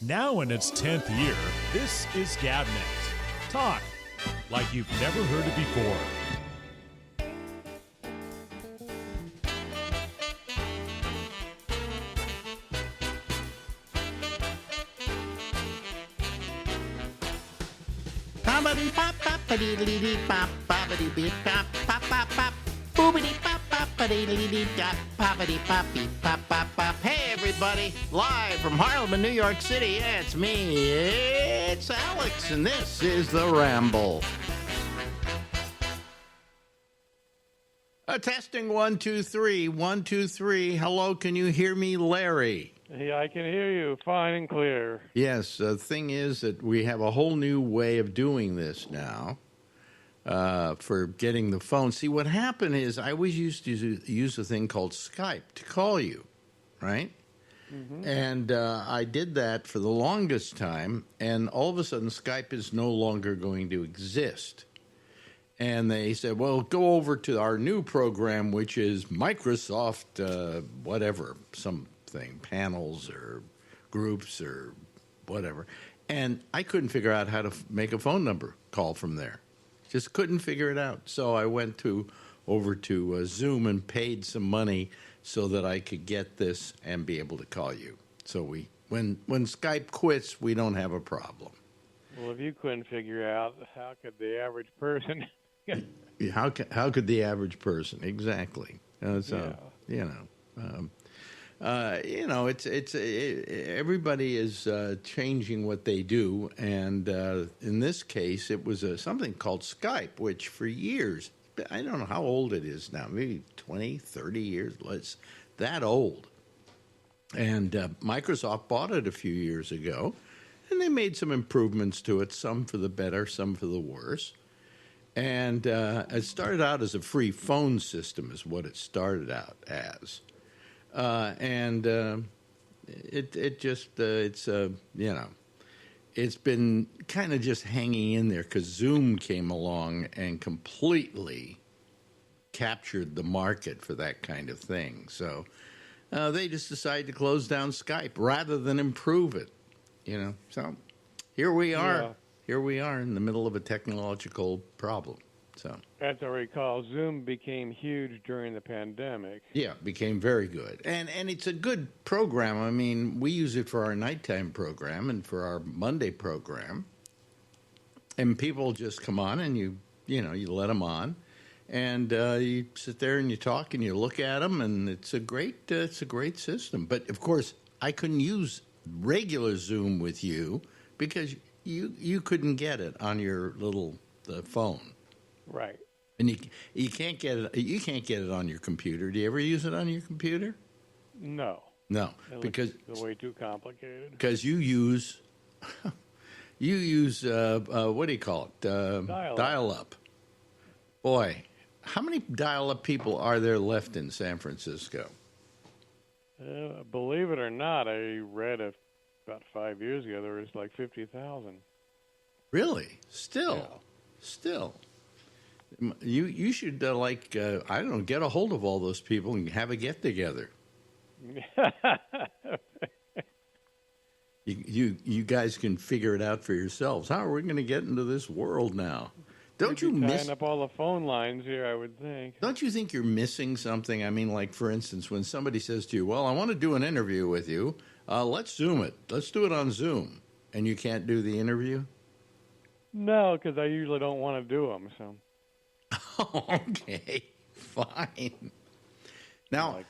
Now in its 10th year, this is GabNet. Talk like you've never heard it before. Bobbity pop boppity dee pop bobbity beep pop pop pop pop boobity pop boppity dee dop poppity poppy pop pop pop. Hey everybody, live from Harlem, New York City. Yeah, it's me. It's Alex, and this is the Ramble. Testing 1 2 3 1 2 3. Hello, can you hear me, Larry? Yeah, I can hear you fine and clear. Yes, the thing is that we have a whole new way of doing this now for getting the phone. See, what happened is I always used to use a thing called Skype to call you, right? Mm-hmm. And I did that for the longest time, and all of a sudden Skype is no longer going to exist. And they said, well, go over to our new program, which is Microsoft whatever, something, panels or groups or whatever. And I couldn't figure out how to make a phone number call from there. Just couldn't figure it out. So I went over to Zoom and paid some money so that I could get this and be able to call you. So when Skype quits, we don't have a problem. Well, if you couldn't figure out, how could the average person? How could the average person? Exactly. So, yeah. It's everybody is changing what they do, and in this case, it was something called Skype, which for years, I don't know how old it is now, maybe 20, 30 years, it's that old. And Microsoft bought it a few years ago, and they made some improvements to it, some for the better, some for the worse. And it started out as a free phone system is what it started out as. It's been kind of just hanging in there because Zoom came along and completely captured the market for that kind of thing. So they just decided to close down Skype rather than improve it. So here we are. Yeah. Here we are in the middle of a technological problem. So, as I recall, Zoom became huge during the pandemic. Yeah, became very good. And it's a good program. I mean, we use it for our nighttime program and for our Monday program. And people just come on and you let them on. And you sit there and you talk and you look at them, and it's a great system. But, of course, I couldn't use regular Zoom with you because you couldn't get it on your little phone. Right. And you can't get it. You can't get it on your computer. Do you ever use it on your computer? No. No, because it's way too complicated. Because you use what do you call it? Dial-up. Boy, how many dial-up people are there left in San Francisco? Believe it or not, I read about 5 years ago there was like 50,000. Really? Still. You should I don't know, get a hold of all those people and have a get together. You guys can figure it out for yourselves. How are we going to get into this world now? Don't you miss tying up all the phone lines here? I would think. Don't you think you're missing something? I mean, like for instance, when somebody says to you, "Well, I want to do an interview with you. Let's Zoom it. Let's do it on Zoom," and you can't do the interview. No, because I usually don't want to do them. So. Okay, fine. Now,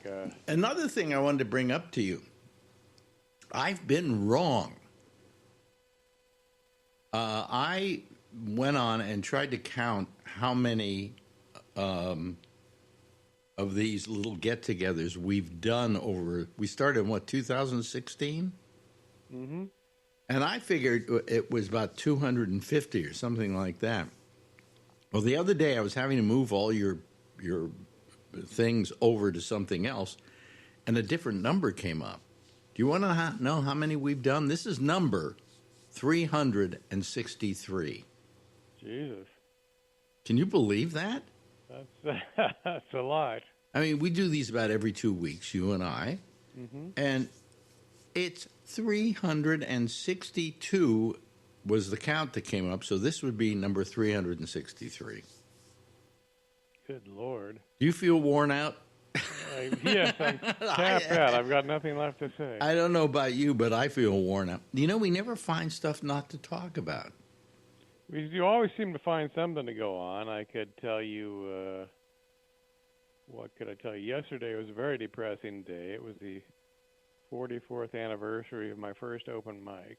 another thing I wanted to bring up to you. I've been wrong. I went on and tried to count how many of these little get-togethers we've done we started in, 2016? Mm-hmm. And I figured it was about 250 or something like that. Well, the other day I was having to move all your things over to something else, and a different number came up. Do you want to know how many we've done? This is number 363. Jesus. Can you believe that? That's a lot. I mean, we do these about every 2 weeks, you and I. Mm-hmm. And it's 362 was the count that came up, so this would be number 363. Good Lord. Do you feel worn out? Yes, I'm tapped out. I've got nothing left to say. I don't know about you, but I feel worn out. You know, we never find stuff not to talk about. You always seem to find something to go on. I could tell you, what could I tell you? Yesterday was a very depressing day. It was the 44th anniversary of my first open mic.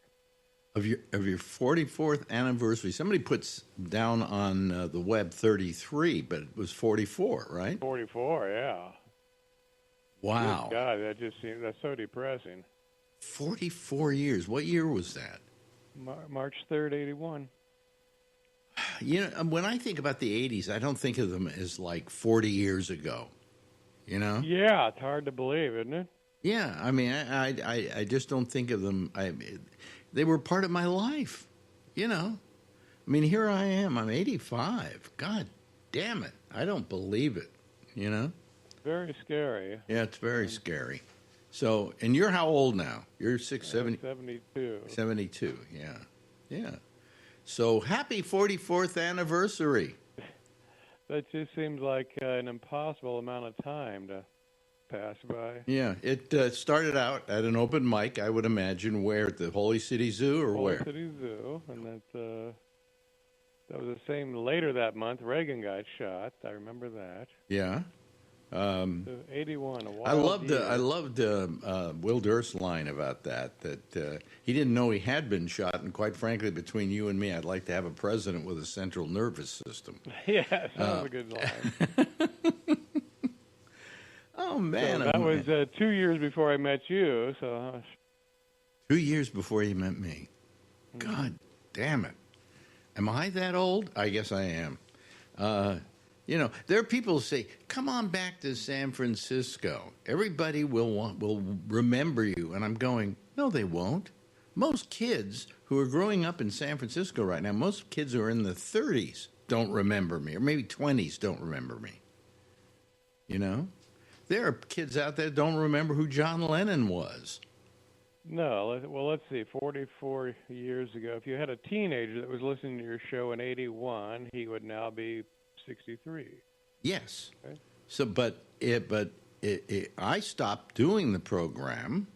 Of your 44th anniversary, somebody puts down on the web 33, but it was 44, right? 44, yeah. Wow. Good God, that's so depressing. 44 years. What year was that? March 3rd, 81. You know, when I think about the 80s, I don't think of them as like 40 years ago, you know? Yeah, it's hard to believe, isn't it? Yeah, I mean, I just don't think of them. They were part of my life, you know? I mean, here I am. I'm 85. God damn it. I don't believe it, you know? Very scary. Yeah, it's very scary. So, and you're how old now? You're 72. 72, yeah. Yeah. So, happy 44th anniversary. That just seems like an impossible amount of time to pass by. Yeah, it started out at an open mic, I would imagine, where at the Holy City Zoo or where? Holy City Zoo, and that was the same later that month. Reagan got shot. I remember that. Yeah. So 81. I loved Will Durst's line about that he didn't know he had been shot, and quite frankly, between you and me, I'd like to have a president with a central nervous system. Yeah, that was a good line. Oh man, so that was 2 years before I met you. So 2 years before you met me. God damn it! Am I that old? I guess I am. You know, there are people who say, "Come on back to San Francisco. Everybody will remember you." And I'm going, "No, they won't." Most kids who are growing up in San Francisco right now, most kids who are in the 30s don't remember me, or maybe 20s don't remember me. You know, there are kids out there that don't remember who John Lennon was. no, let's see. 44 years ago, if you had a teenager that was listening to your show in 81, he would now be 63. Yes. Okay. So, I stopped doing the program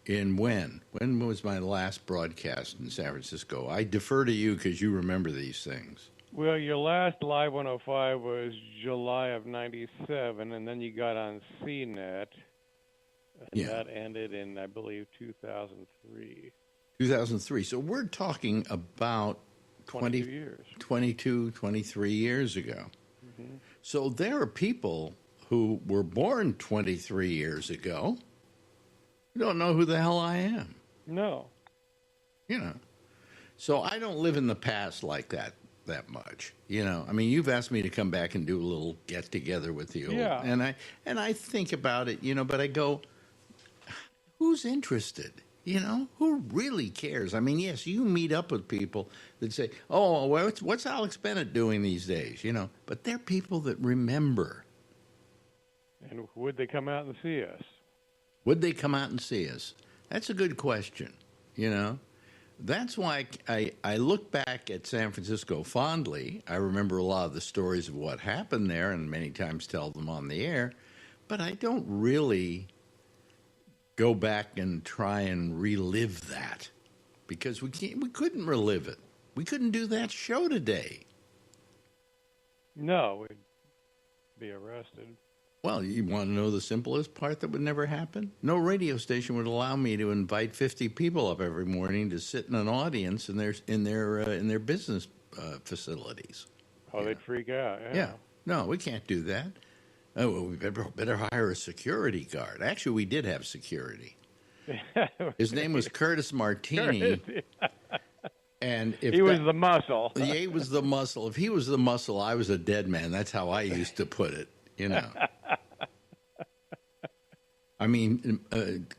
in when? When was my last broadcast in San Francisco? I defer to you because you remember these things. Well, your last Live 105 was July of 97, and then you got on CNET, and that ended in, I believe, 2003. 2003. So we're talking about 22 years. 22, 23 years ago. Mm-hmm. So there are people who were born 23 years ago who don't know who the hell I am. No. You know. So I don't live in the past like that much. You know. I mean, you've asked me to come back and do a little get together with you. Yeah. And I think about it, you know, but I go, who's interested? You know, who really cares? I mean, yes, you meet up with people that say, "Oh, well, what's Alex Bennett doing these days?" You know, but they're people that remember. And would they come out and see us? Would they come out and see us? That's a good question. You know, that's why I look back at San Francisco fondly. I remember a lot of the stories of what happened there, and many times tell them on the air. But I don't really go back and try and relive that because we couldn't relive it. We couldn't do that show today. No, we'd be arrested. Well, you want to know the simplest part that would never happen? No radio station would allow me to invite 50 people up every morning to sit in an audience in their business facilities. Oh, they'd freak out. Yeah. No, we can't do that. Oh, well, we better hire a security guard. Actually, we did have security. His name was Curtis Martini. And if he was the muscle. Yeah, he was the muscle. If he was the muscle, I was a dead man. That's how I used to put it, you know. I mean,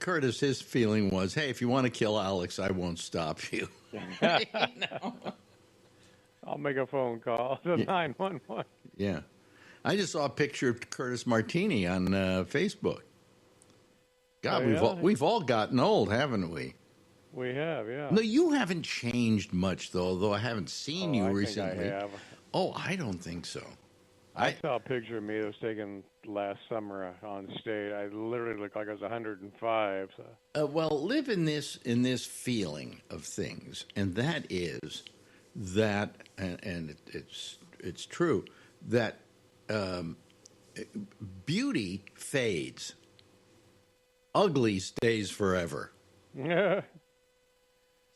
Curtis, his feeling was, hey, if you want to kill Alex, I won't stop you. You know? I'll make a phone call to 911. Yeah. I just saw a picture of Curtis Martini on Facebook. God, yeah? we've all gotten old, haven't we? We have, yeah. No, you haven't changed much, though I haven't seen you I recently. think I have. Oh, I don't think so. I saw a picture of me that was taken last summer on stage. I literally looked like I was 105. So. Well, live in this feeling of things, and that is that, and it's true that beauty fades, ugly stays forever. Yeah.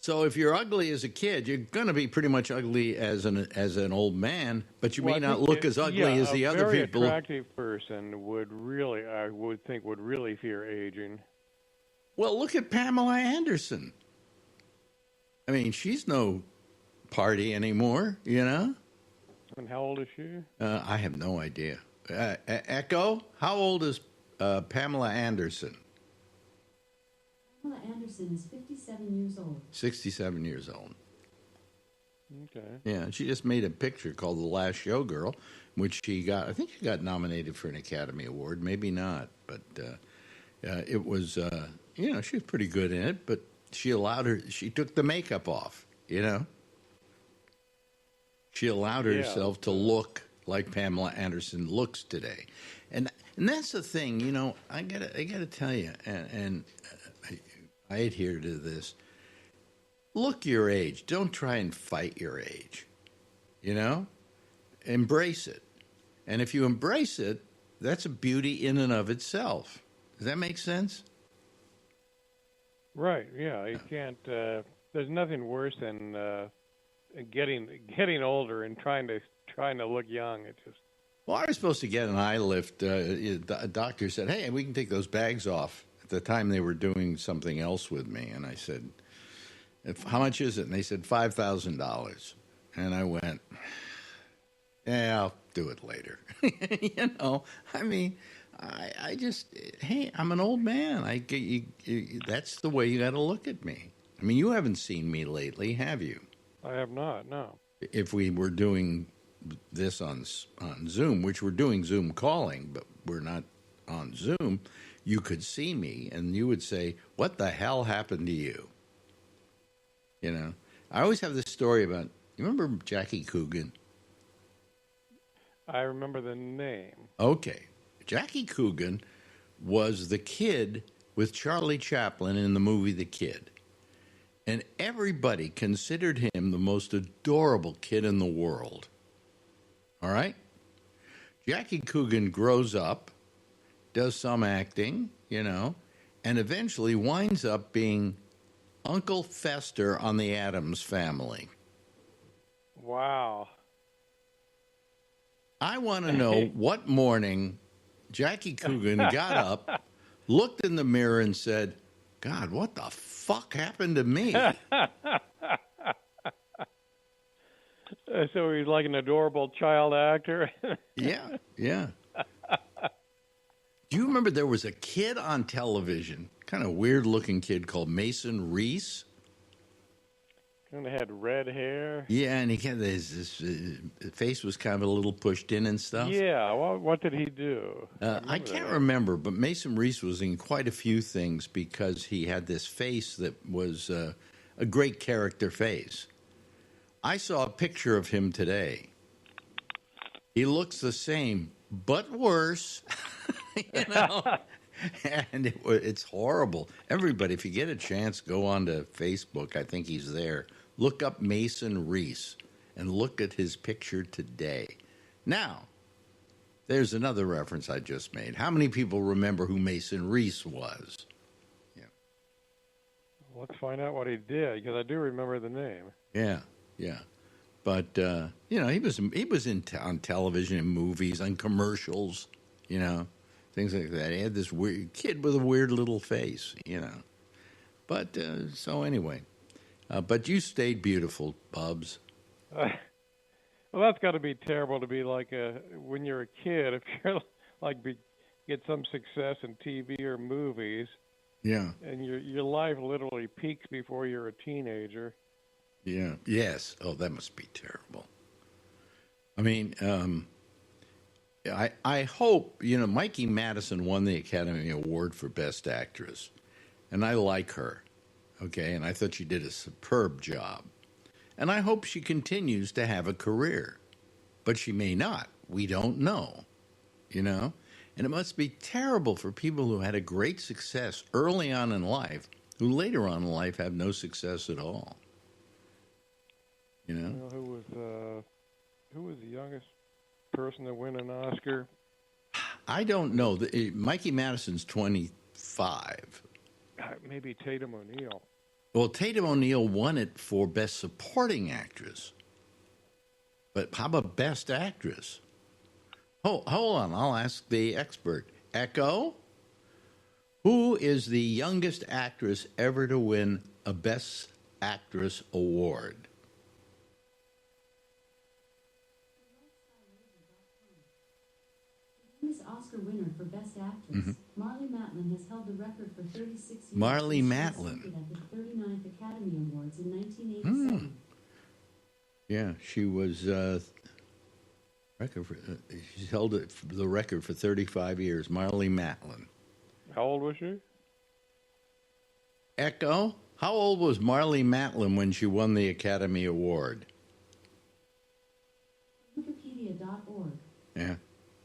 So if you're ugly as a kid, you're going to be pretty much ugly as an old man, but you may not look as ugly as the other people. A very attractive person would really, I would think, would really fear aging. Well, look at Pamela Anderson. I mean, she's no party anymore, you know? And how old is she? I have no idea. Echo, how old is Pamela Anderson? Pamela Anderson is 57 years old. 67 years old. Okay. Yeah, she just made a picture called The Last Showgirl, which I think she got nominated for an Academy Award, maybe not, but it was, she was pretty good in it, but she took the makeup off, you know? She allowed herself to look like Pamela Anderson looks today. And that's the thing, you know, I gotta tell you, and I adhere to this. Look your age. Don't try and fight your age. You know? Embrace it. And if you embrace it, that's a beauty in and of itself. Does that make sense? Right, yeah. You can't, there's nothing worse than getting older and trying to look young. It just. Well, I was supposed to get an eye lift. A doctor said, hey, we can take those bags off. At the time, they were doing something else with me. And I said, how much is it? And they said, $5,000. And I went, yeah, I'll do it later. You know, I mean, I just, hey, I'm an old man. That's the way you got to look at me. I mean, you haven't seen me lately, have you? I have not, no. If we were doing this on Zoom, which we're doing Zoom calling, but we're not on Zoom, you could see me and you would say, what the hell happened to you? You know, I always have this story about, you remember Jackie Coogan? I remember the name. Okay. Jackie Coogan was the kid with Charlie Chaplin in the movie The Kid. And everybody considered him the most adorable kid in the world. All right? Jackie Coogan grows up, does some acting, you know, and eventually winds up being Uncle Fester on the Addams Family. Wow. I want to know what morning Jackie Coogan got up, looked in the mirror and said, God, what the fuck happened to me? So he's like an adorable child actor. Yeah. Do you remember there was a kid on television, kind of weird-looking kid called Mason Reese? Kind of had red hair. Yeah, and he had his face was kind of a little pushed in and stuff. Yeah, what did he do? I can't remember, but Mason Reese was in quite a few things because he had this face that was a great character face. I saw a picture of him today. He looks the same, but worse. You know, and it's horrible. Everybody, if you get a chance, go on to Facebook. I think he's there. Look up Mason Reese and look at his picture today. Now, there's another reference I just made. How many people remember who Mason Reese was? Yeah. Let's find out what he did, because I do remember the name. Yeah. But you know, he was on television and movies, on commercials, you know, things like that. He had this weird kid with a weird little face, you know. But so anyway, but you stayed beautiful, Bubs. Well, that's got to be terrible to be like when you're a kid. If you're like get some success in TV or movies, Yeah. and your life literally peaks before you're a teenager. Yeah. Yes. Oh, that must be terrible. I mean, I hope, Mikey Madison won the Academy Award for Best Actress, and I like her, okay, and I thought she did a superb job. And I hope she continues to have a career, but she may not. We don't know, And it must be terrible for people who had a great success early on in life, who later on in life have no success at all. Well, who was the youngest person to win an Oscar? I don't know. Mikey Madison's 25. Maybe Tatum O'Neal. Well, Tatum O'Neal won it for Best Supporting Actress. But how about Best Actress? Hold on. I'll ask the expert. Echo? Who is the youngest actress ever to win a Best Actress award? Famous Oscar winner for Best Actress, Marlee Matlin has held the record for 36 years. Marlee She was Matlin. seated at the 39th Academy Awards in 1987. Yeah, she was she's held the record for 35 years. Marlee Matlin. How old was she? Echo, how old was Marlee Matlin when she won the Academy Award? Wikipedia.org. Yeah.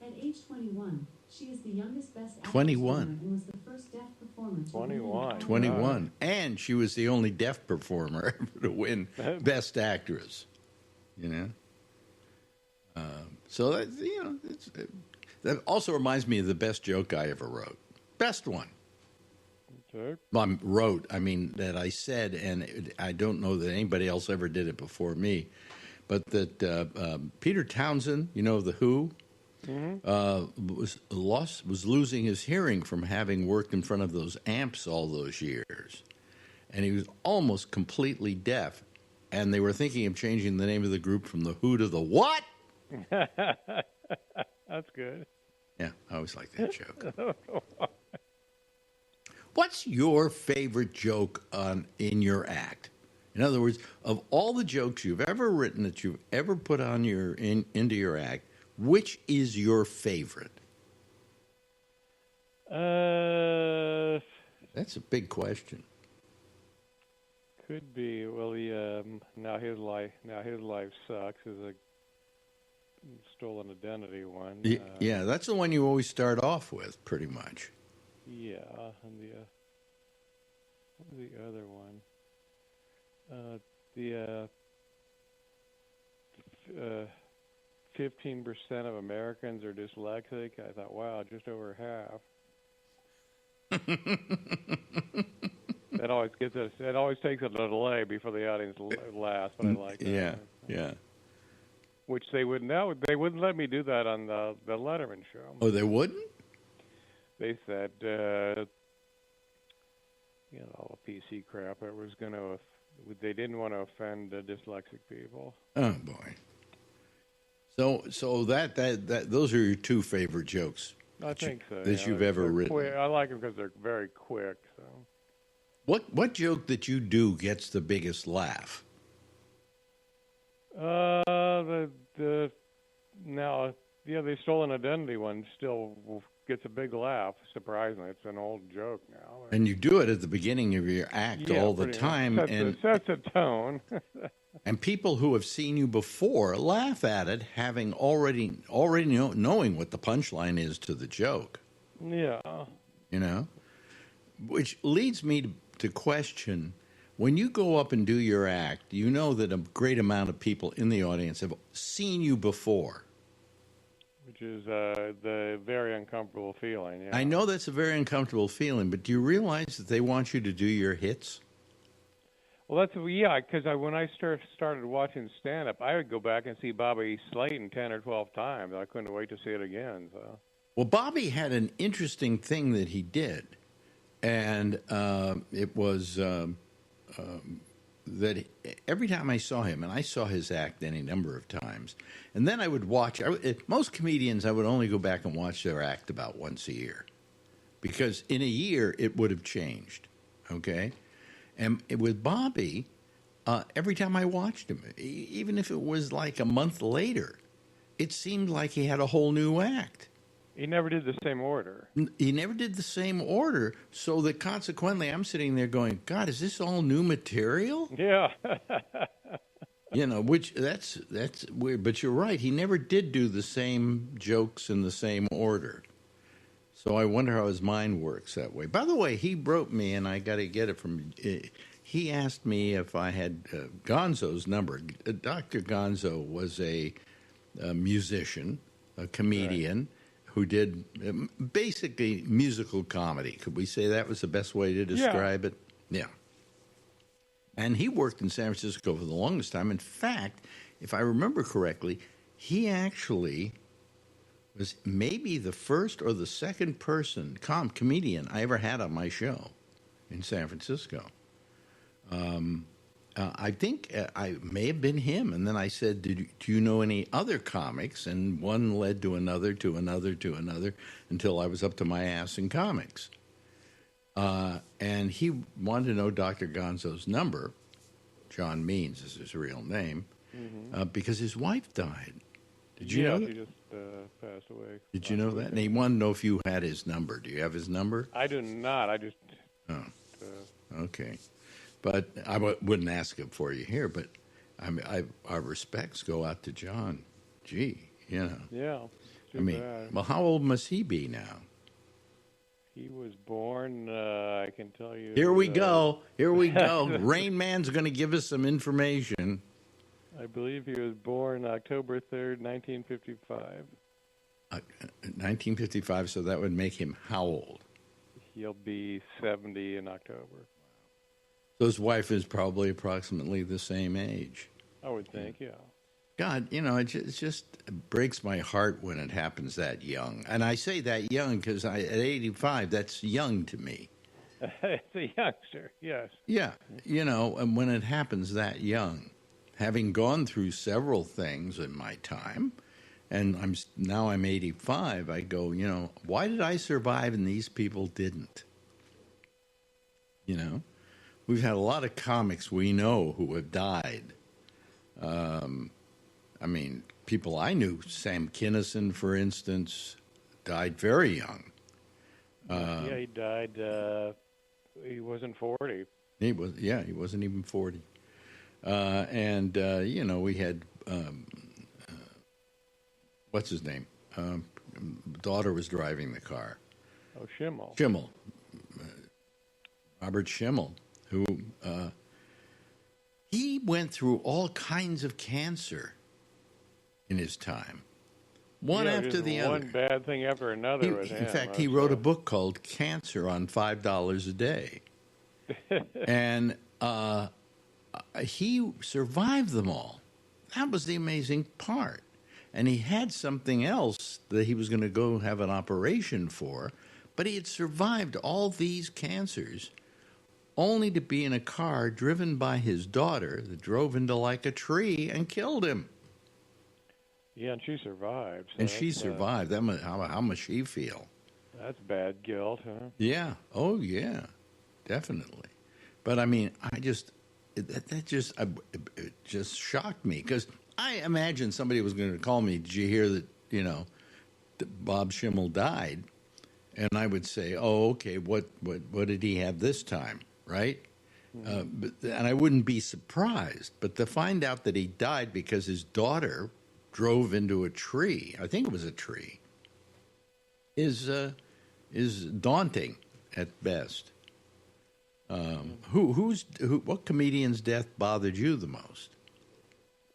At age 21, she is the youngest Best Actress 21. winner and was the first deaf performer to 21. win. 21. And she was the only deaf performer ever to win Best Actress. So that also reminds me of the best joke I ever wrote. Best one. Okay. Well, that I said, and I don't know that anybody else ever did it before me, but that Peter Townsend, The Who, was losing his hearing from having worked in front of those amps all those years, and he was almost completely deaf. And they were thinking of changing the name of the group from The Who to The What? That's good. Yeah, I always like that joke. What's your favorite joke in your act? In other words, of all the jokes you've ever written that you've ever put on into your act, which is your favorite? That's a big question. Could be. Well, now his life sucks is a stolen identity one. Yeah, that's the one you always start off with, pretty much. Yeah, and what was the other one? 15% of Americans are dyslexic. I thought, wow, just over half. That always gets us. It always takes a delay before the audience laughs, but I like that. Yeah. Which they wouldn't let me do that on the Letterman show. Oh, they wouldn't? They said, all the PC crap. It was they didn't want to offend dyslexic people. Oh boy. So that those are your two favorite jokes. I think so. That you've ever written. I like them because they're very quick. So. What joke that you do gets the biggest laugh? The stolen identity one still gets a big laugh. Surprisingly, it's an old joke now. And you do it at the beginning of your act all the time, sets a tone. And people who have seen you before laugh at it, having already knowing what the punchline is to the joke. Yeah. Which leads me to question, when you go up and do your act, you know that a great amount of people in the audience have seen you before. Which is the very uncomfortable feeling. Yeah. I know that's a very uncomfortable feeling, but do you realize that they want you to do your hits? Well, because when I started watching stand-up, I would go back and see Bobby Slayton 10 or 12 times. I couldn't wait to see it again. So. Well, Bobby had an interesting thing that he did, and it was that every time I saw him, and I saw his act any number of times, and then I would watch. Most comedians, I would only go back and watch their act about once a year, because in a year it would have changed. Okay. And with Bobby, every time I watched him, even if it was like a month later, it seemed like he had a whole new act. He never did the same order. He never did the same order, so that consequently I'm sitting there going, God, is this all new material? Yeah. Which that's weird. But you're right. He never did do the same jokes in the same order. So I wonder how his mind works that way. By the way, he wrote me, and I got to get it from. He asked me if I had Gonzo's number. Dr. Gonzo was a musician, a comedian who did basically musical comedy. Could we say that was the best way to describe it? Yeah. And he worked in San Francisco for the longest time. In fact, if I remember correctly, he actually was maybe the first or the second comedian I ever had on my show in San Francisco. I think I may have been him. And then I said, do you know any other comics? And one led to another, to another, to another, until I was up to my ass in comics. And he wanted to know Dr. Gonzo's number. John Means is his real name, because his wife died. Did you know that? She just passed away. Did you know that? And he wanted to know if you had his number. Do you have his number? I do not. I just. Oh, okay. But I wouldn't ask him for you here. But our respects go out to John. Gee, Yeah. Bad. Well, how old must he be now? He was born, I can tell you. Here we go. Rain Man's going to give us some information. I believe he was born October 3rd, 1955. 1955, so that would make him how old? He'll be 70 in October. So his wife is probably approximately the same age. I would think, yeah. God, it just breaks my heart when it happens that young. And I say that young because at 85, that's young to me. It's a youngster, yes. Yeah, and when it happens that young, having gone through several things in my time, and I'm 85, I go, why did I survive and these people didn't? We've had a lot of comics we know who have died. People I knew, Sam Kinison, for instance, died very young. He died, he wasn't 40. He wasn't even 40. We had, what's his name? Daughter was driving the car. Oh, Schimmel. Robert Schimmel, who, he went through all kinds of cancer in his time. One after the other. One bad thing after another with him. In fact, he wrote a book called Cancer on $5 a Day. And he survived them all. That was the amazing part. And he had something else that he was going to go have an operation for, but he had survived all these cancers only to be in a car driven by his daughter that drove into like a tree and killed him. Yeah, and she survived. So and she survived. How must she feel? That's bad guilt, huh? Yeah. Oh, yeah. Definitely. But it just shocked me because I imagined somebody was going to call me. Did you hear that? That Bob Schimmel died, and I would say, "Oh, okay. What did he have this time?" Right? And I wouldn't be surprised. But to find out that he died because his daughter drove into a tree, I think it was a tree, is daunting at best. What comedian's death bothered you the most?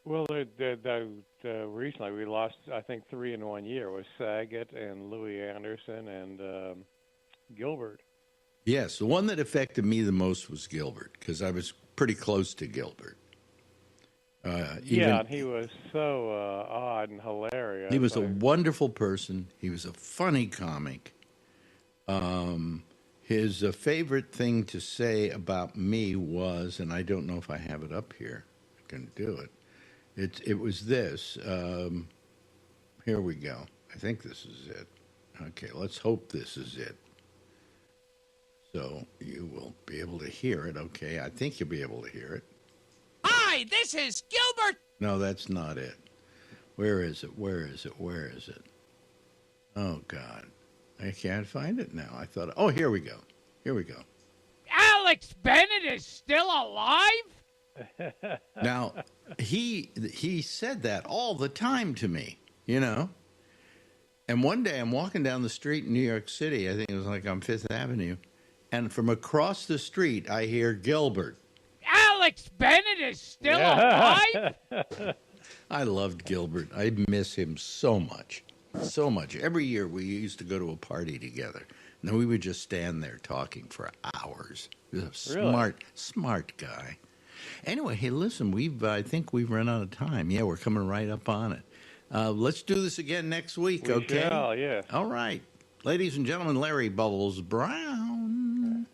Well, recently we lost, I think, 3 in 1 year. It was Saget and Louis Anderson and Gilbert. Yes, the one that affected me the most was Gilbert because I was pretty close to Gilbert. And he was so odd and hilarious. He was a wonderful person. He was a funny comic. His favorite thing to say about me was, and I don't know if I have it up here. I can do it. It was this. Here we go. I think this is it. Okay, let's hope this is it. So you will be able to hear it. Okay, I think you'll be able to hear it. Hi, this is Gilbert. No, that's not it. Where is it? Where is it? Where is it? Oh, God. I can't find it now. I thought, oh, here we go. Here we go. Alex Bennett is still alive? Now, he said that all the time to me, you know. And one day I'm walking down the street in New York City. I think it was like on Fifth Avenue. And from across the street, I hear Gilbert. Alex Bennett is still alive? I loved Gilbert. I miss him so much. So much. Every year we used to go to a party together. And then we would just stand there talking for hours. He was a Really? smart guy. Anyway, hey, listen, I think we've run out of time. Yeah, we're coming right up on it. Let's do this again next week, We okay? shall, yes. All right. Ladies and gentlemen, Larry Bubbles Brown.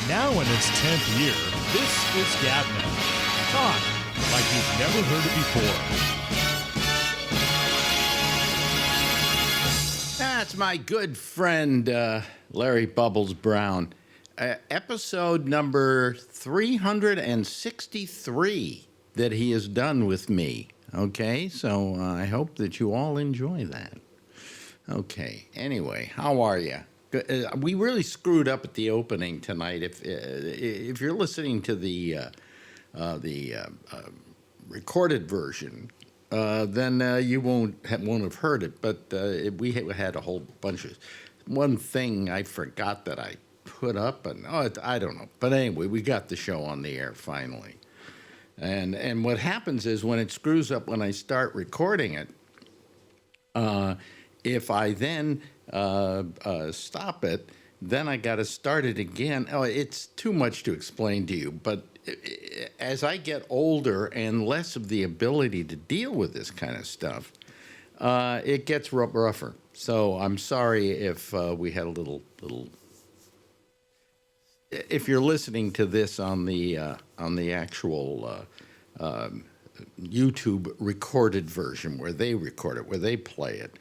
Now in its 10th year, this is GabNet. Talk like you've never heard it before. That's my good friend, Larry Bubbles Brown. Episode number 363 that he has done with me. Okay, so I hope that you all enjoy that. Okay, anyway, how are you? We really screwed up at the opening tonight. If you're listening to the recorded version, then you won't have heard it. But we had a whole bunch of one thing I forgot that I put up, and I don't know. But anyway, we got the show on the air finally. And what happens is when it screws up when I start recording it, if I then stop it, then I got to start it again. Oh, it's too much to explain to you, but as I get older and less of the ability to deal with this kind of stuff, it gets rougher. So I'm sorry if we had a little. If you're listening to this on the actual YouTube recorded version where they record it, where they play it,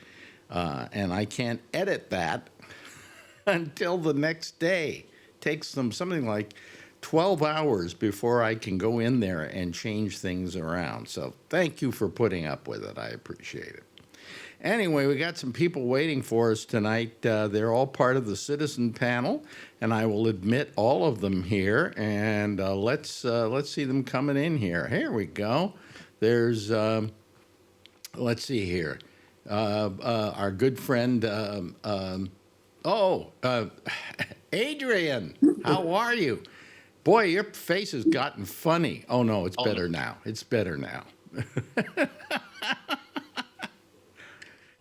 and I can't edit that until the next day. Takes them something like 12 hours before I can go in there and change things around. So thank you for putting up with it. I appreciate it. Anyway, we got some people waiting for us tonight. They're all part of the citizen panel, and I will admit all of them here. And let's see them coming in here. Here we go. There's let's see here, our good friend. Adrian, how are you? Boy, your face has gotten funny. Oh no, it's better now. It's better now.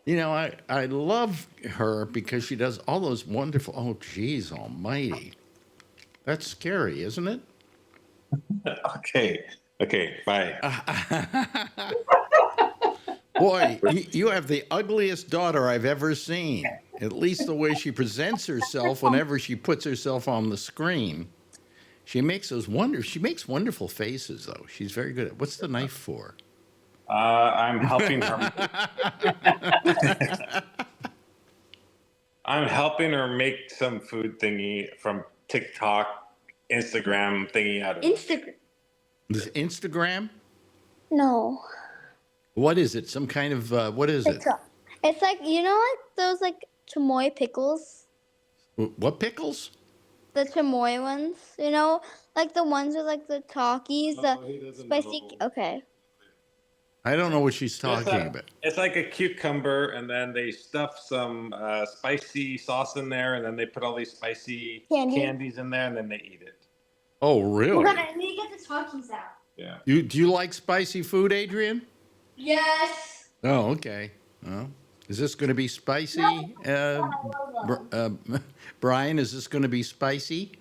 You know, I love her because she does all those wonderful, oh, geez almighty. That's scary, isn't it? Okay, bye. Boy, you have the ugliest daughter I've ever seen. At least the way she presents herself whenever she puts herself on the screen. She makes wonderful faces, though. She's very good at, what's the knife for? I'm helping her. I'm helping her make some food thingy from TikTok, Instagram thingy. I don't know. Instagram. Instagram? No. What is it? Some kind of, what is it? It's like, you know, like those like chamoy pickles? What pickles? The chamoy ones, you know? Like the ones with like the Takis, he the doesn't spicy. know. Okay. I don't know what she's talking about. It's like a cucumber, and then they stuff some spicy sauce in there, and then they put all these spicy candies in there, and then they eat it. Oh, really? I need to get the Takis out. Yeah. Do you like spicy food, Adrian? Yes. Oh, okay. Well, is this going to be spicy? Brian, is this going to be spicy?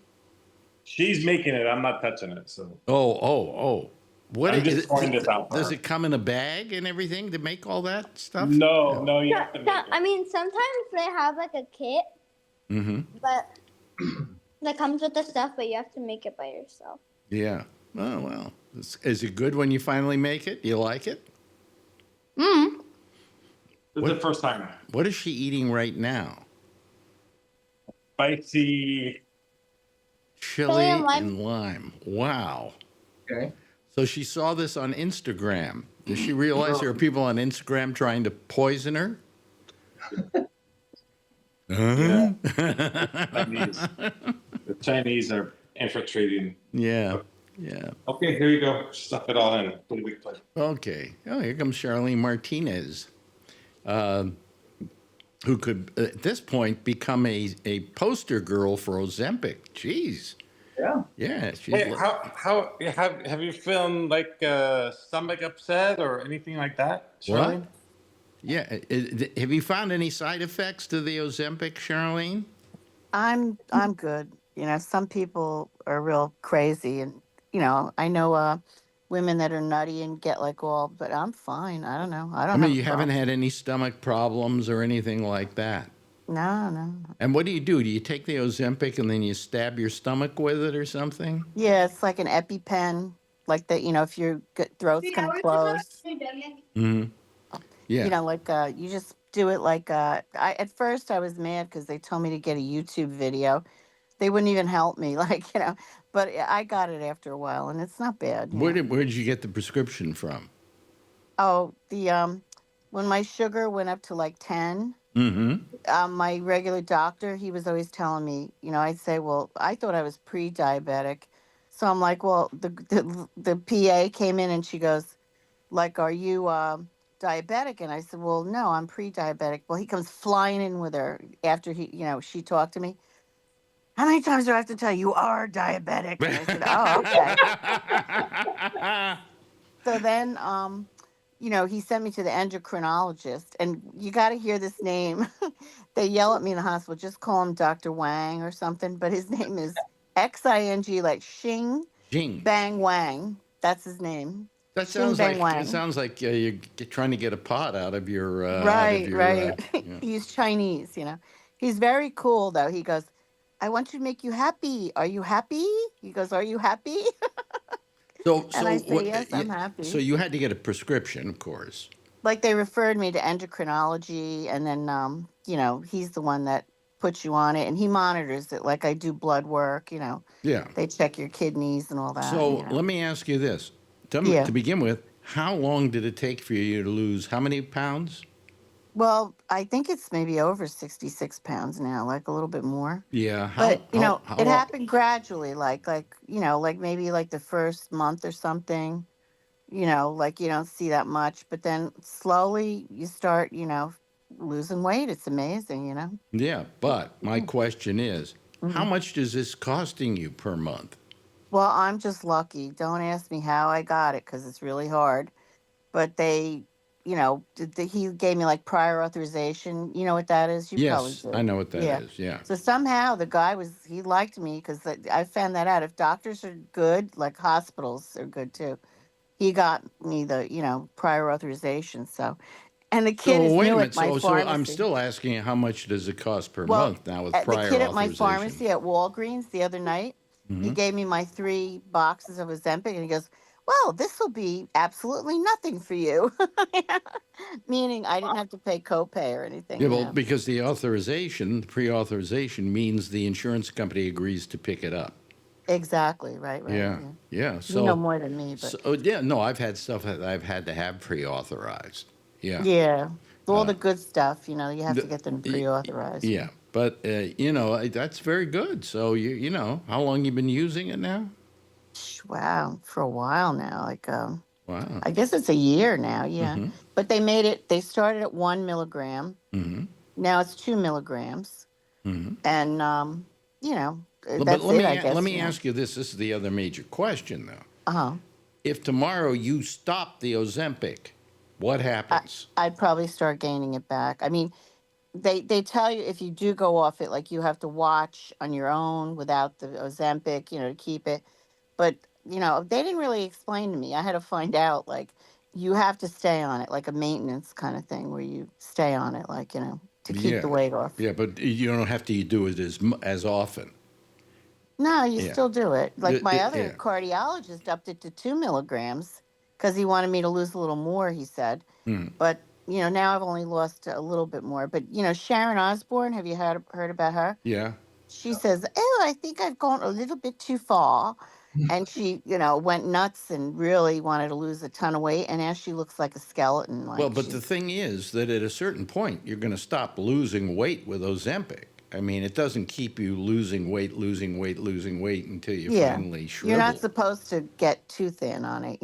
She's making it. I'm not touching it. So. Oh. What I'm is just pouring this out for Does her. it come in a bag and everything to make all that stuff? No, you have to make it. I mean, sometimes they have like a kit, but that comes with the stuff, but you have to make it by yourself. Yeah. Oh, well. Is it good when you finally make it? You like it? This is the first time. What is she eating right now? Spicy. Chili and lime. and lime. Wow. Okay. So she saw this on Instagram. Does she realize there are people on Instagram trying to poison her? Yeah. The Chinese are infiltrating. Yeah. Yeah. Okay, here you go. Stuff it all in. Put a big plate. Okay. Oh, here comes Charlene Martinez, who could, at this point, become a poster girl for Ozempic. Jeez. Yeah. Yeah. She's Hey, how have you feeling like stomach upset or anything like that, What? Charlene? Yeah. Have you found any side effects to the Ozempic, Charlene? I'm good. You know, some people are real crazy, and I know women that are nutty and get like all, but I'm fine. I don't know. I I don't mean, have a you haven't problem. had any stomach problems or anything like that. No, no. And what do? Do you take the Ozempic and then you stab your stomach with it or something? Yeah, it's like an EpiPen, like that. If your throat's gonna close, Mm-hmm. Yeah. like you just do it like at first I was mad because they told me to get a YouTube video. They wouldn't even help me, but I got it after a while, and it's not bad. Where did you get the prescription from? Oh, the when my sugar went up to like 10, Mm-hmm. my regular doctor, he was always telling me, I'd say, well, I thought I was pre-diabetic. So I'm like, well, the PA came in and she goes, like, are you diabetic? And I said, well, no, I'm pre-diabetic. Well, he comes flying in with her after she talked to me. How many times do I have to tell you are diabetic? And I said, oh, okay. So then, he sent me to the endocrinologist, and you got to hear this name. They yell at me in the hospital, just call him Dr. Wang or something, but his name is Xing, like Xing Jing. Bang Wang. That's his name. That Xing sounds Bang like Wang. it sounds like you're trying to get a pot out of your Right. yeah. He's Chinese, He's very cool, though. He goes, I want to make you happy. Are you happy? He goes, are you happy? And I say, yes, I'm happy. So you had to get a prescription, of course. Like they referred me to endocrinology, and then he's the one that puts you on it, and he monitors it like I do blood work. Yeah. They check your kidneys and all that. So let me ask you this: to begin with, how long did it take for you to lose how many pounds? Well, I think it's maybe over 66 pounds now, like a little bit more. Yeah. But it long? happened gradually, like maybe like the first month or something. Like you don't see that much, but then slowly you start, losing weight. It's amazing. Yeah, but my Mhm. question is, how Mhm. much is this costing you per month? Well, I'm just lucky. Don't ask me how I got it because it's really hard. But they, he gave me like prior authorization. You know what that is? You probably Yes, do. I know what that Yeah. is. Yeah. So somehow the guy he liked me because I found that out. If doctors are good, like hospitals are good too. He got me the, prior authorization. So, and the kid So is wait a new minute. at my So I'm pharmacy. still asking you, how much does it cost per Well, month now with the prior kid at my authorization? pharmacy at Walgreens the other night, he Hmm. gave me my 3 boxes of Ozempic, and he goes, "Well, this will be absolutely nothing for you," meaning I didn't have to pay copay or anything. Yeah, well, because the pre-authorization means the insurance company agrees to pick it up. Exactly. Right. Yeah, yeah. You know So, more than me, but yeah, no, I've had stuff that I've had to have pre-authorized. Yeah. yeah, all the good stuff. You have to The- get them y- pre-authorized. yeah, but that's very good. So how long you been using it now? Wow, for a while now, like Wow. I guess it's a year now. Yeah, Mm-hmm. but they made it. They started at 1 milligram. Mm-hmm. Now it's 2 milligrams, Mm-hmm. and But that's it. I guess. let me ask you this. This is the other major question, though. Uh-huh. If tomorrow you stop the Ozempic, what happens? I'd probably start gaining it back. I mean, they tell you if you do go off it, like you have to watch on your own without the Ozempic, to keep it. But they didn't really explain to me. I had to find out. Like you have to stay on it, like a maintenance kind of thing, where you stay on it, like to keep the Yeah, weight off. yeah, but you don't have to do it as often. No, you Yeah. still do it. Like my other Yeah. cardiologist upped it to 2 milligrams because he wanted me to lose a little more, he said. Mm. But, now I've only lost a little bit more. But, Sharon Osbourne, have you heard about her? Yeah. She says, "Oh, I think I've gone a little bit too far. And she, went nuts and really wanted to lose a ton of weight. And now she looks like a skeleton. Well, Like but the thing is that at a certain point, you're going to stop losing weight with Ozempic. I mean, it doesn't keep you losing weight until you finally shrivel. you're not supposed to get too thin on it,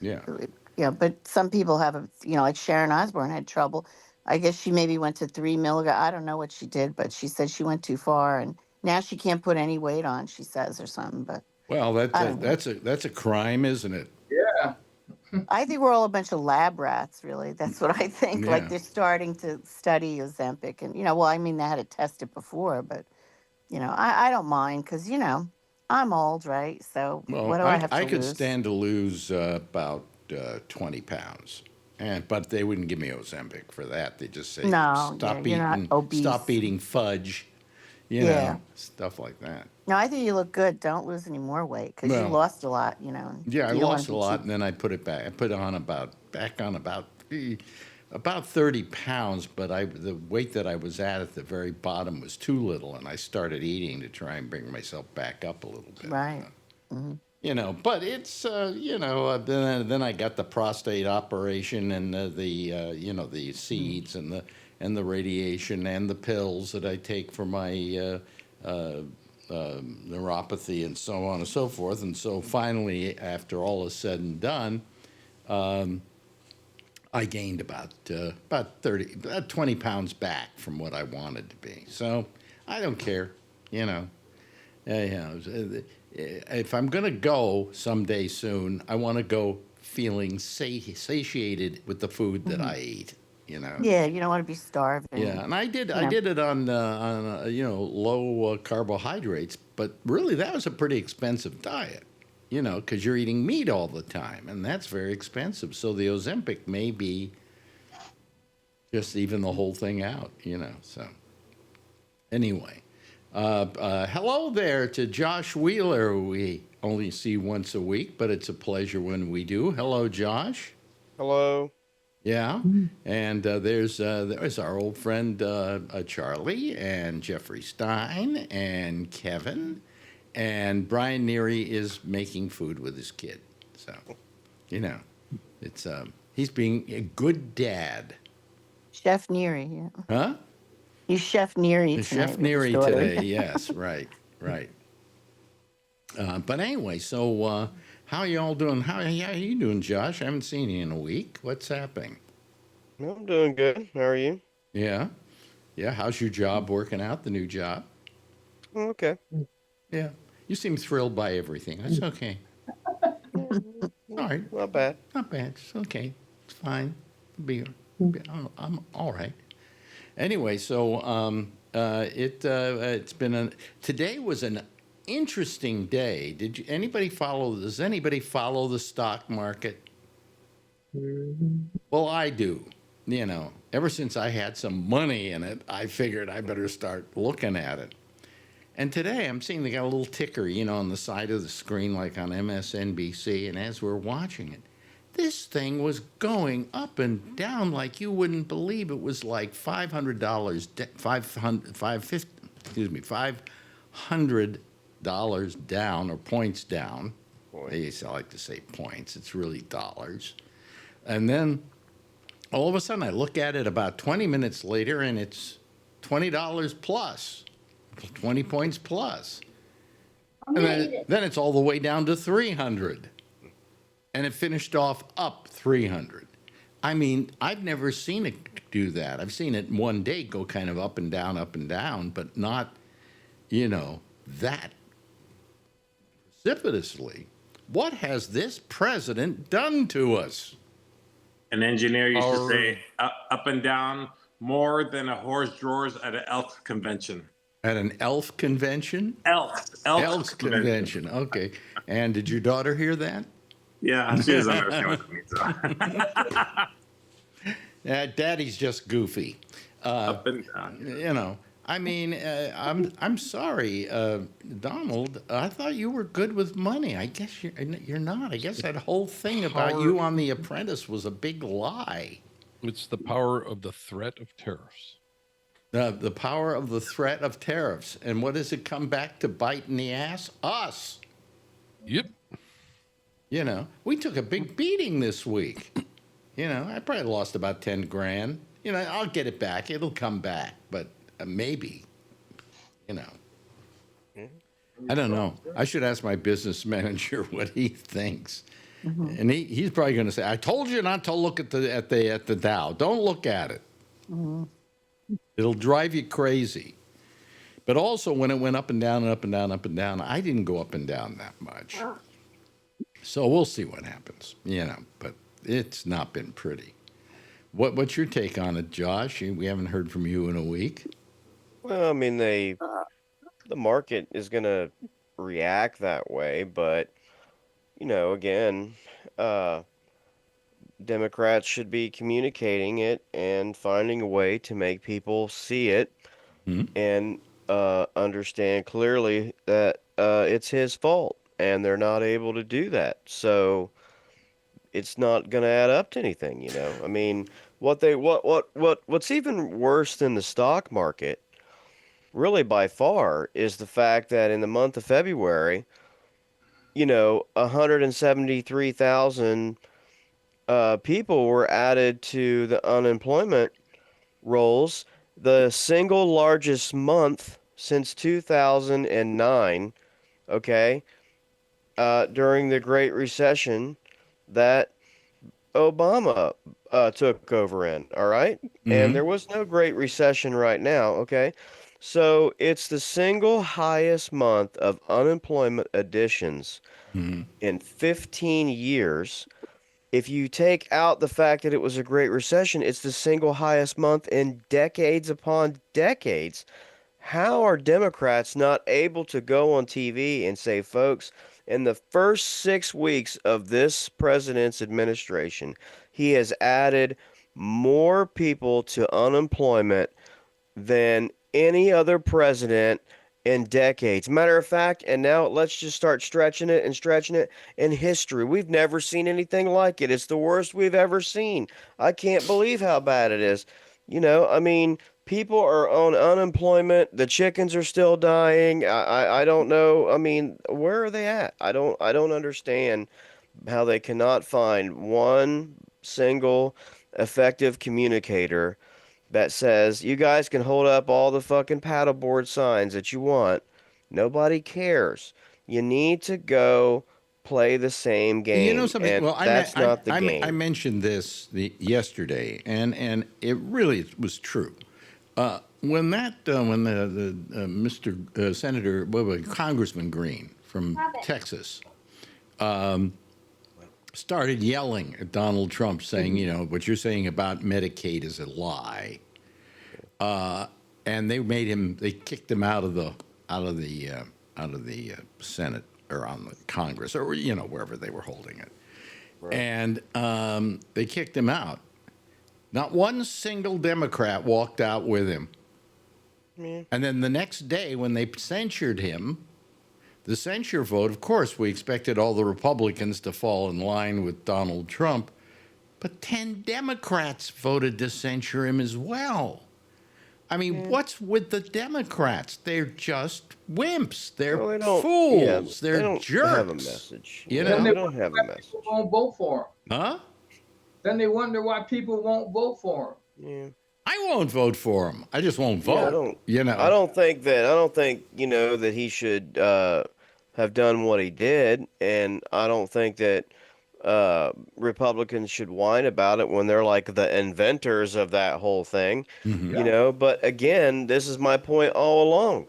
Yeah. But some people have, like Sharon Osbourne had trouble. I guess she maybe went to 3 milligrams. I don't know what she did, but she said she went too far, and now she can't put any weight on. She says or something, but Well, I don't know. that's a crime, isn't it? Yeah. I think we're all a bunch of lab rats. Really, that's what I think. Like Yeah. they're starting to study Ozempic, and well, I mean they had to test it before, but I don't mind because I'm old, right? So Well, what do I have to I could lose? stand to lose about 20 pounds, but they wouldn't give me Ozempic for that. They just say No, yeah, you're not obese. stop eating fudge, Yeah. stuff like that. No, I think you look good. Don't lose any more weight because you Well, lost a lot. Yeah, I You don't wanna lost a be lot, too- and then I put it back. I put on about 30 pounds, but the weight that I was at the very bottom was too little, and I started eating to try and bring myself back up a little bit. Right. But it's then I got the prostate operation and the seeds and the radiation and the pills that I take for my neuropathy and so on and so forth. And so finally, after all is said and done, I gained about 20 pounds back from what I wanted to be. So I don't care, If I'm going to go someday soon, I want to go feeling satiated with the food that I eat. Yeah, you don't want to be starving. Yeah, and I did it on low carbohydrates, but really that was a pretty expensive diet, because you're eating meat all the time, and that's very expensive. So the Ozempic may be just even the whole thing out, So anyway, hello there to Josh Wheeler. We only see once a week, but it's a pleasure when we do. Hello, Josh. Hello. Yeah, and there's our old friend Charlie and Jeffrey Stein and Kevin, and Brian Neary is making food with his kid. So, it's he's being a good dad. Chef Neary, yeah. Huh? He's Chef Neary tonight. Chef with his Neary daughter. today. Yes, right. But anyway, so how are you all doing? How are you doing, Josh? I haven't seen you in a week. What's happening? I'm doing good. How are you? Yeah. How's your job working out? The new job? Okay. Yeah. You seem thrilled by everything. That's okay. All right. Not bad. Not bad. It's okay. It's fine. I'm all right. Anyway, so it's been today was an interesting day. Does anybody follow the stock market? Well, I do. Ever since I had some money in it, I figured I better start looking at it. And today I'm seeing they got a little ticker, on the side of the screen, like on MSNBC. And as we're watching it, this thing was going up and down like you wouldn't believe. It was like $500 down, or points down. I like to say points. It's really dollars. And then all of a sudden, I look at it about 20 minutes later, and it's $20 plus, 20 points plus. And then it's all the way down to 300. And it finished off up 300. I mean, I've never seen it do that. I've seen it in one day go kind of up and down, but not, that precipitously. What has this president done to us? An engineer used to say up and down more than a horse drawers at an elk convention. At an elf convention? Elks convention. Okay. And did your daughter hear that? Yeah, she doesn't understand what it means. Daddy's just goofy. Up and down. I mean, I'm sorry, Donald. I thought you were good with money. I guess you're not. I guess that whole thing about you on The Apprentice was a big lie. It's the power of the threat of tariffs. The power of the threat of tariffs. And what does it come back to bite in the ass? Us. Yep. You know, we took a big beating this week. You know, I probably lost about 10 grand. You know, I'll get it back. It'll come back, but maybe, you know. I don't know. I should ask my business manager what he thinks. And he's probably going to say, "I told you not to look at the Dow. Don't look at it. It'll drive you crazy." But also, when it went up and down and up and down, up and down, I didn't go up and down that much. So we'll see what happens, you know. But it's not been pretty. What's your take on it, Josh? We haven't heard from you in a week. Well, I mean, the market is going to react that way, but you know, again, Democrats should be communicating it and finding a way to make people see it and understand clearly that it's his fault, and they're not able to do that. So it's not going to add up to anything, you know. I mean, what's even worse than the stock market, really by far, is the fact that in the month of February, you know, 173,000 people were added to the unemployment rolls, the single largest month since 2009, okay, during the Great Recession that Obama took over in, all right? And there was no Great Recession right now, okay? So it's the single highest month of unemployment additions in 15 years. If you take out the fact that it was a Great Recession, it's the single highest month in decades upon decades. How are Democrats not able to go on TV and say, folks, in the first 6 weeks of this president's administration, he has added more people to unemployment than any other president in decades. Matter of fact, and now let's just start stretching it in history. We've never seen anything like it. It's the worst we've ever seen. I can't believe how bad it is. You know, I mean, people are on unemployment. The chickens are still dying. I don't know. I mean, where are they at? I don't understand how they cannot find one single effective communicator that says, you guys can hold up all the fucking paddleboard signs that you want. Nobody cares. You need to go play the same game. You know something? And Well, that's not the game. I mentioned this yesterday, and it really was true. When the Mr. Senator, Congressman Green from Texas, started yelling at Donald Trump, saying, you know, what you're saying about Medicaid is a lie, and they kicked him out of the Senate or on the Congress, or you know, wherever they were holding it, right. And they kicked him out. Not one single Democrat walked out with him. And then the next day, when they censured him, the censure vote, of course, we expected all the Republicans to fall in line with Donald Trump, but 10 Democrats voted to censure him as well. I mean, what's with the Democrats? They're just wimps. They're fools. They're jerks. They don't have a message. You know? They don't have a message. People won't vote for him. Huh? Then they wonder why people won't vote for him. Yeah. I won't vote for him. I just won't vote. Yeah, I don't think you know that he should have done what he did, and I don't think that Republicans should whine about it when they're like the inventors of that whole thing. You know, but again, this is my point all along.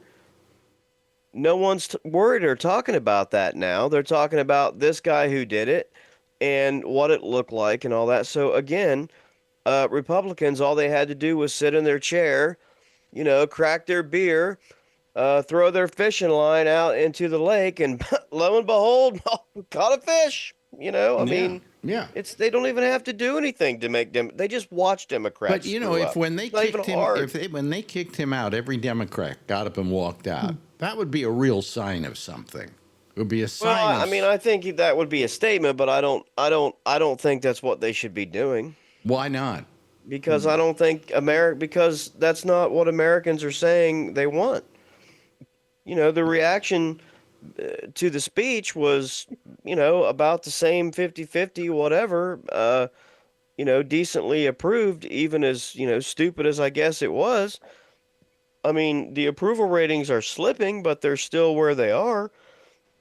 No one's worried or talking about that now. They're talking about this guy who did it and what it looked like and all that. So again, Republicans, all they had to do was sit in their chair, you know, crack their beer, throw their fishing line out into the lake, and lo and behold, caught a fish. You know, I mean, they don't even have to do anything to make them. They just watch Democrats. But you know, when they kicked him out, every Democrat got up and walked out. That would be a real sign of something. It would be a sign. Well, I mean, I think that would be a statement, but I don't think that's what they should be doing. Why not? because I don't think because that's not what Americans are saying they want. The reaction to the speech was, about the same 50-50, whatever, decently approved, even as, stupid as I guess it was. I mean, the approval ratings are slipping, but they're still where they are,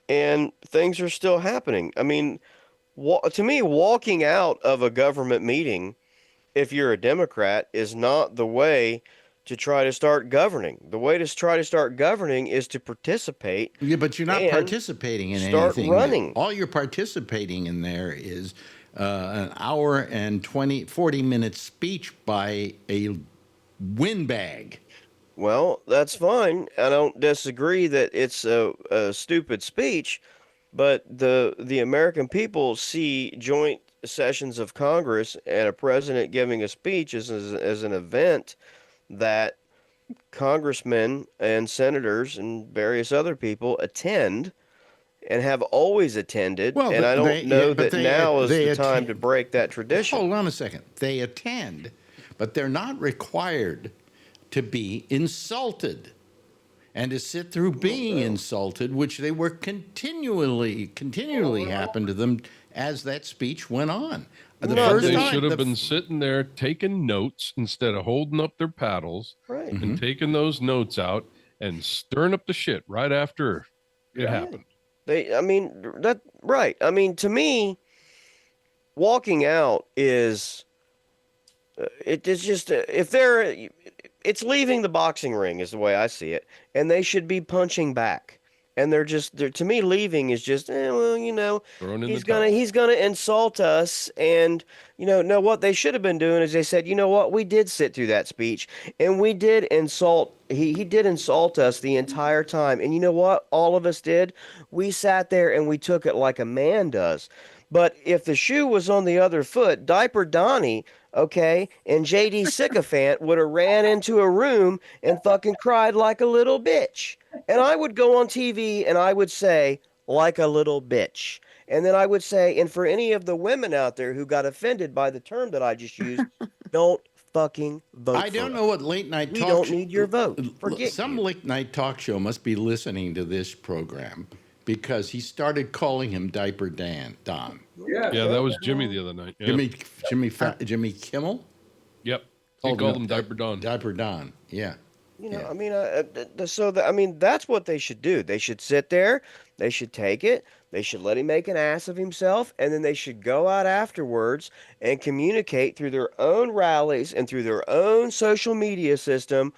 and things are still happening. I mean, to me, walking out of a government meeting, if you're a Democrat, is not the way to try to start governing. The way to try to start governing is to participate. Yeah, but you're not and participating in start anything. running. All you're participating in there is an hour and 40-minute speech by a windbag. Well, that's fine. I don't disagree that it's a stupid speech, but the American people see joint sessions of Congress and a president giving a speech as an event that congressmen and senators and various other people attend and have always attended. Well, and I don't know that now is the time to break that tradition. Hold on a second. They attend, but they're not required to be insulted and to sit through being insulted, which they were continually happened to them as that speech went on. They should have been sitting there taking notes instead of holding up their paddles and taking those notes out and stirring up the shit right after it happened. I mean, to me, walking out is it is just if they're it's leaving the boxing ring is the way I see it, and they should be punching back. And they're to me, leaving is just, he's gonna insult us. And, no, what they should have been doing is they said, you know what, we did sit through that speech and we did insult, he did insult us the entire time. And you know what, all of us did? We sat there and we took it like a man does. But if the shoe was on the other foot, Diaper Donnie, okay, and JD Sycophant would have ran into a room and fucking cried like a little bitch. And I would go on TV and I would say, like a little bitch. And then I would say, and for any of the women out there who got offended by the term that I just used, don't fucking vote I don't know what late night talk We don't need your vote. Forget some you. late night talk show must be listening to this program because he started calling him Diaper Don. Yeah, that was Jimmy the other night. Yeah. Jimmy Kimmel? Yep. He called him Diaper Don. Diaper Don, yeah. I mean, that's what they should do. They should sit there. They should take it. They should let him make an ass of himself, and then they should go out afterwards and communicate through their own rallies and through their own social media system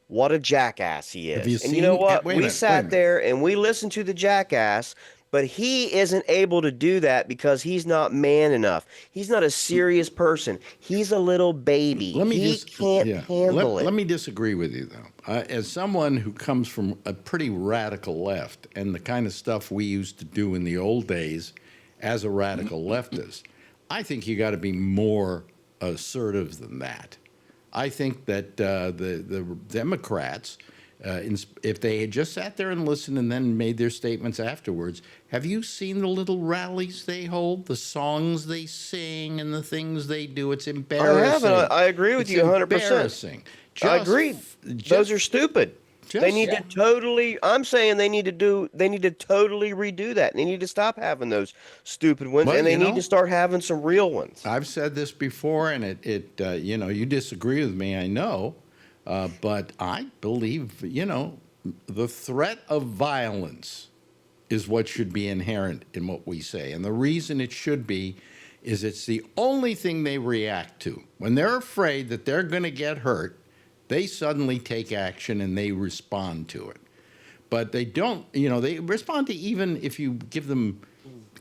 what a jackass he is. And you know what? We sat there and we listened to the jackass, but he isn't able to do that because he's not man enough. He's not a serious person. He's a little baby. He can't handle it. Let me disagree with you, though. As someone who comes from a pretty radical left and the kind of stuff we used to do in the old days as a radical leftist, I think you got to be more assertive than that. I think that the Democrats, if they had just sat there and listened and then made their statements afterwards, have you seen the little rallies they hold, the songs they sing, and the things they do? It's embarrassing. I haven't. I agree with you 100%. Embarrassing. I agree. Those are stupid. They need to totally. I'm saying they need to totally redo that. They need to stop having those stupid ones, and they need to start having some real ones. I've said this before, and you disagree with me, I know, but I believe, the threat of violence is what should be inherent in what we say, and the reason it should be is it's the only thing they react to when they're afraid that they're going to get hurt. They suddenly take action and they respond to it. But they don't, they respond to even if you give them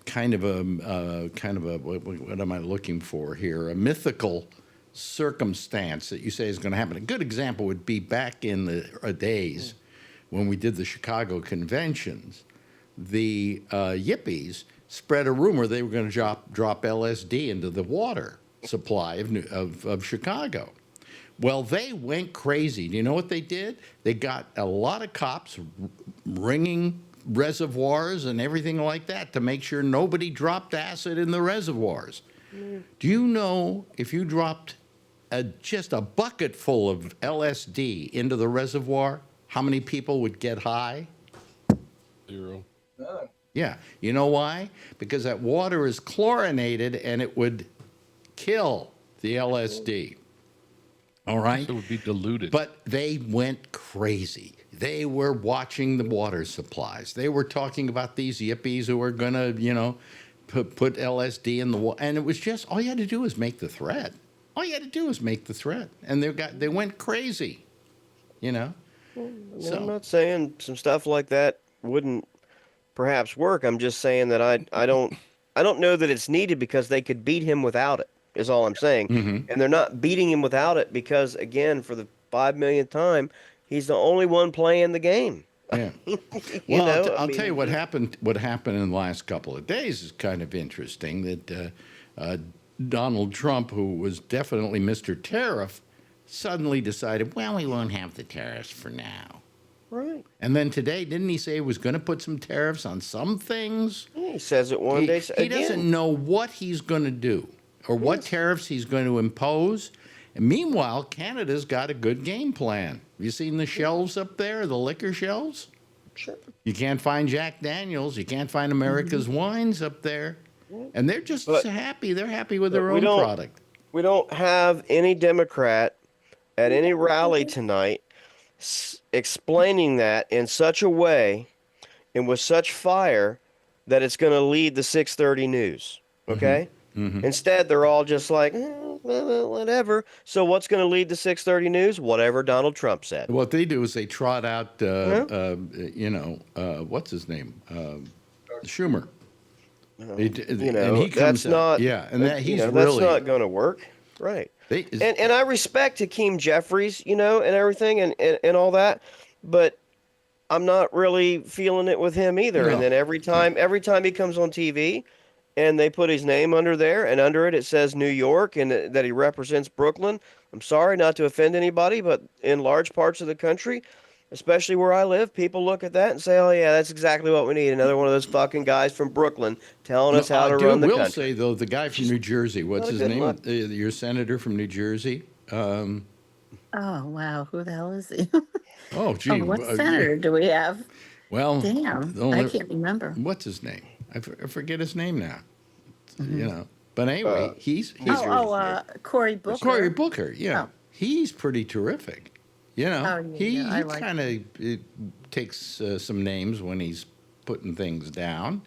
kind of a what am I looking for here? A mythical circumstance that you say is going to happen. A good example would be back in the days when we did the Chicago conventions, the yippies spread a rumor they were going to drop LSD into the water supply of Chicago. Well, they went crazy. Do you know what they did? They got a lot of cops ringing reservoirs and everything like that to make sure nobody dropped acid in the reservoirs. Do you know if you dropped just a bucket full of LSD into the reservoir, how many people would get high? 0. None. Yeah. You know why? Because that water is chlorinated and it would kill the LSD. All right? So it would be diluted. But they went crazy. They were watching the water supplies. They were talking about these yippies who were going to, put LSD in the water. And it was just, all you had to do was make the threat. All you had to do was make the threat. And they went crazy, So, I'm not saying some stuff like that wouldn't perhaps work. I'm just saying that I don't know that it's needed because they could beat him without it, is all I'm saying. Mm-hmm. And they're not beating him without it because, again, for the 5 millionth time, he's the only one playing the game. Yeah. Well, I'll tell you what happened. What happened in the last couple of days is kind of interesting. That Donald Trump, who was definitely Mr. Tariff, suddenly decided, well, we won't have the tariffs for now. Right. And then today, didn't he say he was going to put some tariffs on some things? He says it one day. He doesn't know what he's going to do or what tariffs he's going to impose. And meanwhile, Canada's got a good game plan. Have you seen the shelves up there, the liquor shelves? Sure. You can't find Jack Daniels. You can't find America's wines up there. And they're just happy. They're happy with their own product. We don't have any Democrat at any rally tonight explaining that in such a way and with such fire that it's going to lead the 6:30 news. Okay? Mm-hmm. Instead, they're all just like, whatever. So what's going to lead the 6:30 news? Whatever Donald Trump said. What they do is they trot out, what's his name? Schumer. And he comes that's not. Yeah, and that he's that's really not going to work. Right. And I respect Hakeem Jeffries, and everything and all that, but I'm not really feeling it with him either. No. And then every time he comes on TV and they put his name under there and under it says New York and that he represents Brooklyn, I'm sorry not to offend anybody, but in large parts of the country, especially where I live, people look at that and say, oh, yeah, that's exactly what we need. Another one of those fucking guys from Brooklyn telling us how to run the country. I will say, though, the guy from New Jersey, what's his name? Your senator from New Jersey? Oh, wow. Who the hell is he? Oh, gee. What senator do we have? Well, damn, I can't remember. What's his name? I forget his name now. But anyway, he's Cory Booker. Cory Booker, yeah. Oh. He's pretty terrific. He like kind of takes some names when he's putting things down,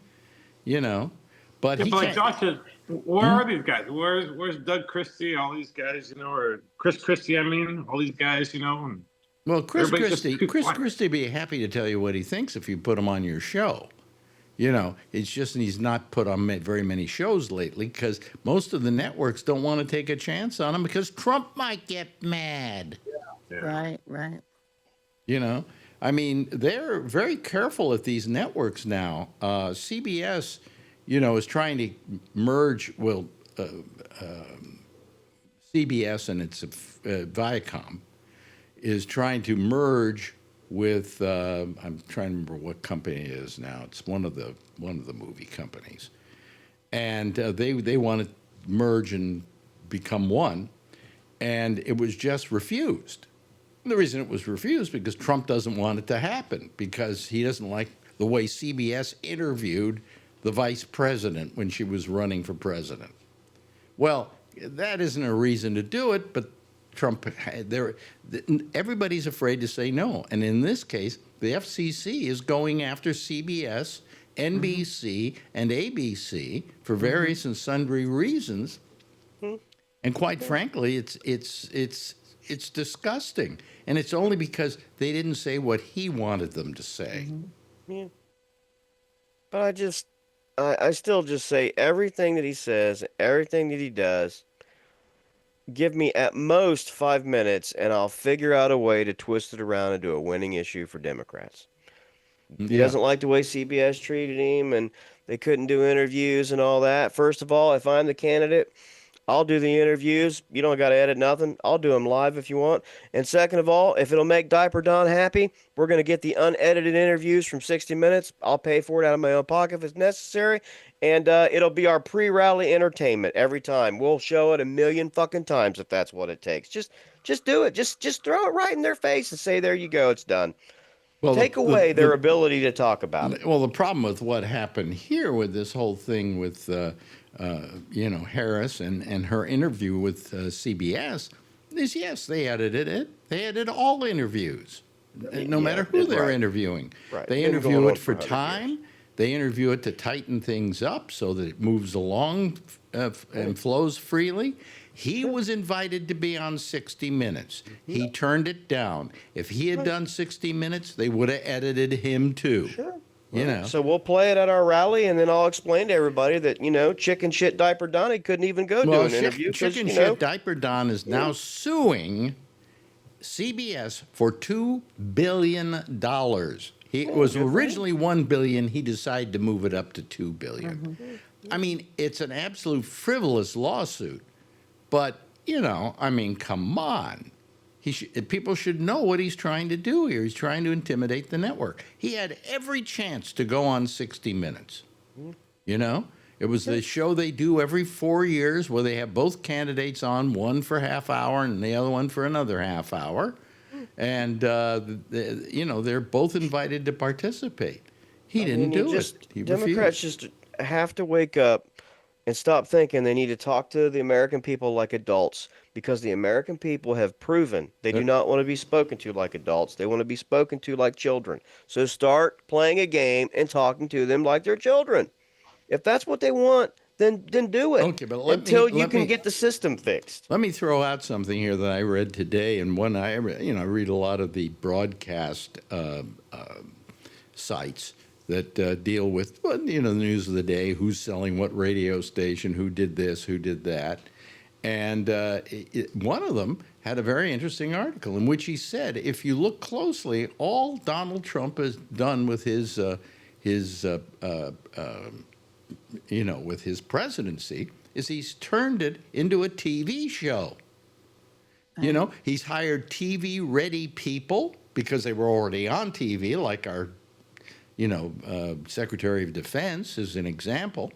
But he like Josh said, where are these guys? Where's Doug Christie? All these guys, or Chris Christie? I mean, all these guys, And well, Chris Christie be happy to tell you what he thinks if you put him on your show. It's just he's not put on very many shows lately because most of the networks don't want to take a chance on him because Trump might get mad. Yeah. Right. I mean, they're very careful at these networks now. CBS, is trying to merge, CBS and its Viacom is trying to merge with I'm trying to remember what company it is now. It's one of the movie companies, and they want to merge and become one, and it was just refused. And the reason it was refused because Trump doesn't want it to happen because he doesn't like the way CBS interviewed the vice president when she was running for president. Well, that isn't a reason to do it, but Trump, everybody's afraid to say no. And in this case, the FCC is going after CBS, NBC, and ABC for various and sundry reasons. And quite frankly, it's disgusting. And it's only because they didn't say what he wanted them to say. Yeah. But I still just say everything that he says, everything that he does, give me at most 5 minutes and I'll figure out a way to twist it around into a winning issue for Democrats. He doesn't like the way CBS treated him and they couldn't do interviews and all that. First of all, if I'm the candidate, I'll do the interviews. You don't got to edit nothing. I'll do them live if you want. And second of all, if it'll make Diaper Don happy, we're going to get the unedited interviews from 60 Minutes. I'll pay for it out of my own pocket if it's necessary. And it'll be our pre-rally entertainment every time. We'll show it a million fucking times if that's what it takes. Just do it. Just throw it right in their face and say, there you go, it's done. Well, Take away their ability to talk about it. Well, the problem with what happened here with this whole thing with, Harris and her interview with CBS is, yes, they edited it. They edited all interviews, no matter who they're interviewing. Right. They interview it for time. They interview it to tighten things up so that it moves along and flows freely. He was invited to be on 60 Minutes. He turned it down. If he had done 60 Minutes, they would have edited him too. Sure. You know. So we'll play it at our rally, and then I'll explain to everybody that, chicken shit Diaper Donnie couldn't even go do an interview. Chicken shit Diaper Don is now suing CBS for $2 billion. It was originally $1 billion. He decided to move it up to $2 billion. I mean, it's an absolute frivolous lawsuit. But, come on. People should know what he's trying to do here. He's trying to intimidate the network. He had every chance to go on 60 Minutes. It was the show they do every 4 years where they have both candidates on, one for half hour and the other one for another half hour. And, they're both invited to participate. He didn't do it. He Democrats refused. just have to wake up and stop thinking they need to talk to the American people like adults, because the American people have proven they do not want to be spoken to like adults. They want to be spoken to like children. So start playing a game and talking to them like they're children. If that's what they want, then do it. Okay, but until you can get the system fixed. Let me throw out something here that I read today, and when I read a lot of the broadcast sites that deal with the news of the day, who's selling what radio station, who did this, who did that. And one of them had a very interesting article in which he said, if you look closely, all Donald Trump has done with his presidency is he's turned it into a TV show. He's hired TV-ready people because they were already on TV, like our Secretary of Defense is an example.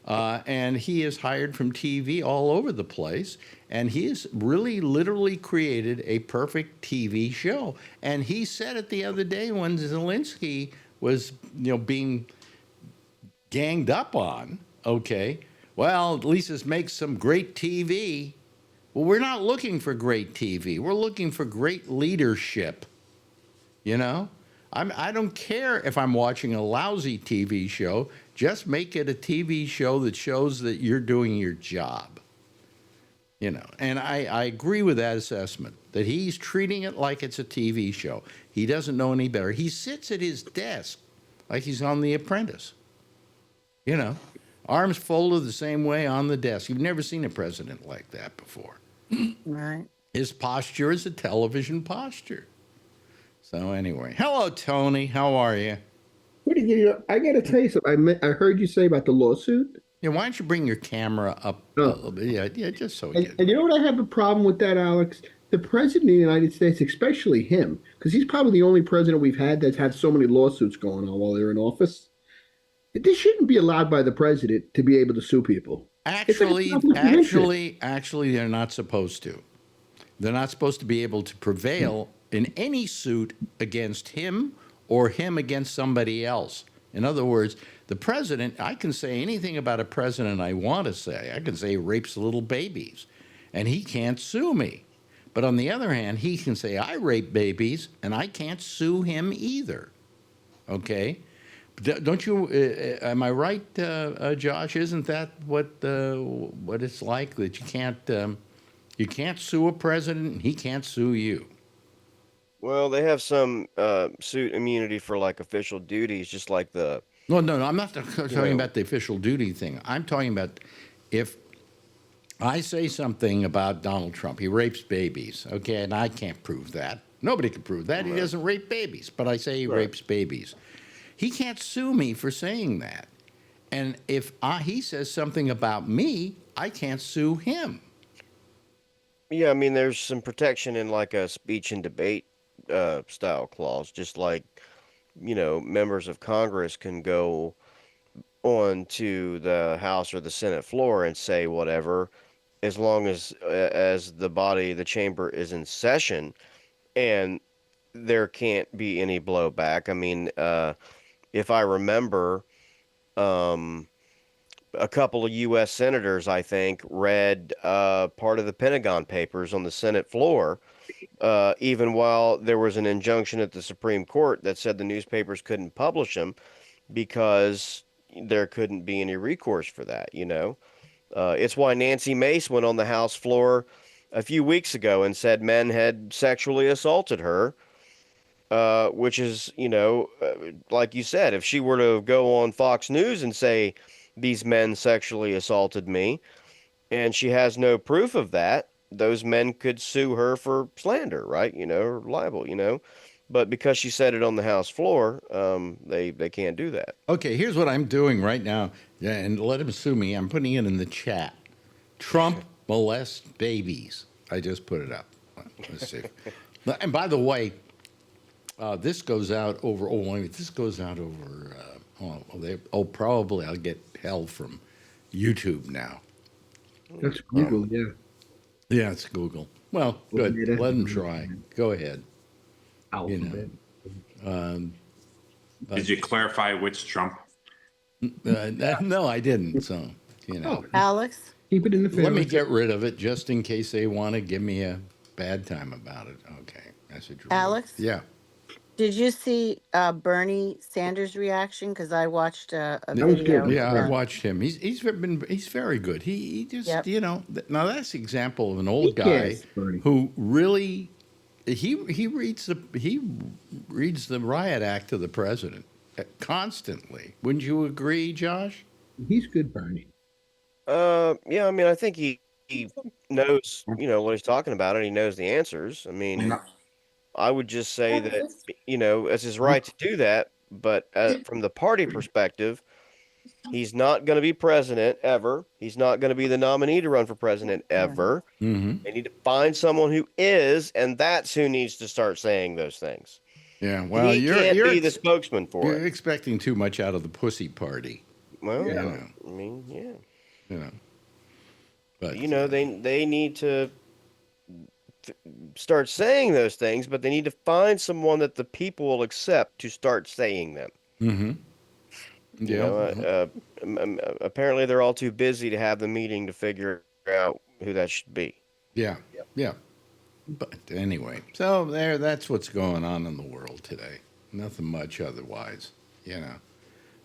And he is hired from TV all over the place. And he has really literally created a perfect TV show. And he said it the other day when Zelensky was, being ganged up on. Okay, well, at least this makes some great TV. Well, we're not looking for great TV. We're looking for great leadership. I don't care if I'm watching a lousy TV show. Just make it a TV show that shows that you're doing your job. And I agree with that assessment, that he's treating it like it's a TV show. He doesn't know any better. He sits at his desk like he's on The Apprentice. Arms folded the same way on the desk. You've never seen a president like that before. Right. His posture is a television posture. So anyway, hello, Tony. How are you? I got to tell you something. I heard you say about the lawsuit. Yeah, why don't you bring your camera up a little bit? Yeah, just so we And you know what I have a problem with that, Alex? The president of the United States, especially him, because he's probably the only president we've had that's had so many lawsuits going on while they're in office. This shouldn't be allowed by the president to be able to sue people. Actually, they're not supposed to. They're not supposed to be able to prevail in any suit against him or him against somebody else. In other words, the president, I can say anything about a president I want to say. I can say he rapes little babies, and he can't sue me. But on the other hand, he can say I rape babies, and I can't sue him either. Okay? Don't you? Am I right, Josh? Isn't that what it's like, that you can't sue a president and he can't sue you? Well, they have some suit immunity for like official duties, just like the. No, I'm not talking about the official duty thing. I'm talking about if I say something about Donald Trump, he rapes babies, okay, and I can't prove that. Nobody can prove that. Right. He doesn't rape babies, but I say he rapes babies. He can't sue me for saying that. And if he says something about me, I can't sue him. Yeah, I mean, there's some protection in like a speech and debate style clause, just like, members of Congress can go on to the House or the Senate floor and say whatever, as long as the chamber is in session, and there can't be any blowback. I mean, if I remember, um, a couple of U.S. senators, I think, read part of the Pentagon Papers on the Senate floor, even while there was an injunction at the Supreme Court that said the newspapers couldn't publish them because there couldn't be any recourse for that. It's why Nancy Mace went on the House floor a few weeks ago and said men had sexually assaulted her, which is, like you said, if she were to go on Fox News and say these men sexually assaulted me, and she has no proof of that, those men could sue her for slander, right? Or libel, But because she said it on the House floor, they can't do that. Okay, here's what I'm doing right now, and let him sue me. I'm putting it in the chat. Trump molests babies. I just put it up. Let's see. And by the way, this goes out over. This goes out over. Probably I'll get hell from YouTube now. That's Google, yeah. Yeah, it's Google. Well, good. Let them try. Go ahead. Alphabet. Did you clarify which Trump? No, I didn't. So, Alex? Keep it in the family. Let me get rid of it just in case they want to give me a bad time about it. Okay. That's a dream. Alex? Yeah. Did you see Bernie Sanders' reaction? Because I watched a video. Yeah, I watched him. He's very good. He just now that's an example of an old guy who really he reads the riot act to the president constantly. Wouldn't you agree, Josh? He's good, Bernie. Yeah, I mean, I think he knows, what he's talking about, and he knows the answers. I mean, I would just say that, it's his right to do that, but from the party perspective, he's not going to be president ever. He's not going to be the nominee to run for president ever. Mm-hmm. They need to find someone who is, and that's who needs to start saying those things. Yeah, well, he can't be the spokesman for it. You're expecting too much out of the pussy party. Well, I mean, yeah. But they need to start saying those things, but they need to find someone that the people will accept to start saying them. Mm-hmm. Yeah. Apparently they're all too busy to have the meeting to figure out who that should be. Yeah. But anyway, so that's what's going on in the world today. Nothing much otherwise, At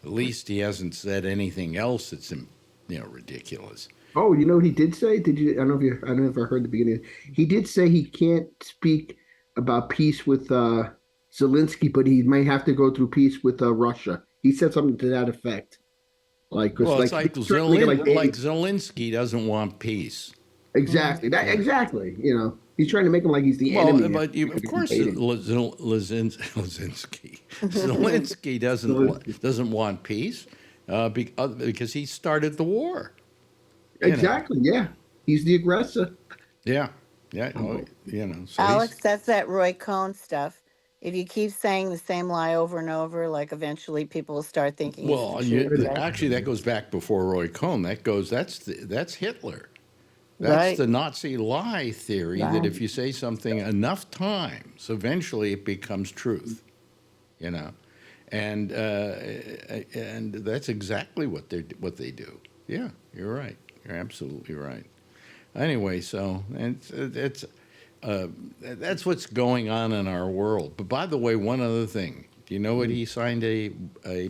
least he hasn't said anything else that's, ridiculous. Oh, you know what he did say? Did you? I don't know if I heard the beginning. He did say he can't speak about peace with Zelensky, but he may have to go through peace with Russia. He said something to that effect. Like Zelensky doesn't want peace. Exactly. Exactly. He's trying to make him like he's the enemy. But of course, Zelensky doesn't want peace because he started the war. Exactly. Yeah, he's the aggressor. Yeah. So Alex, that's that Roy Cohn stuff. If you keep saying the same lie over and over, like eventually people will start thinking. Well, actually, that goes back before Roy Cohn. That's Hitler. That's the Nazi lie theory that if you say something enough times, eventually it becomes truth. And that's exactly what they do. Yeah, you're right. You're absolutely right. Anyway, so that's what's going on in our world. But by the way, one other thing. Do you know what he signed a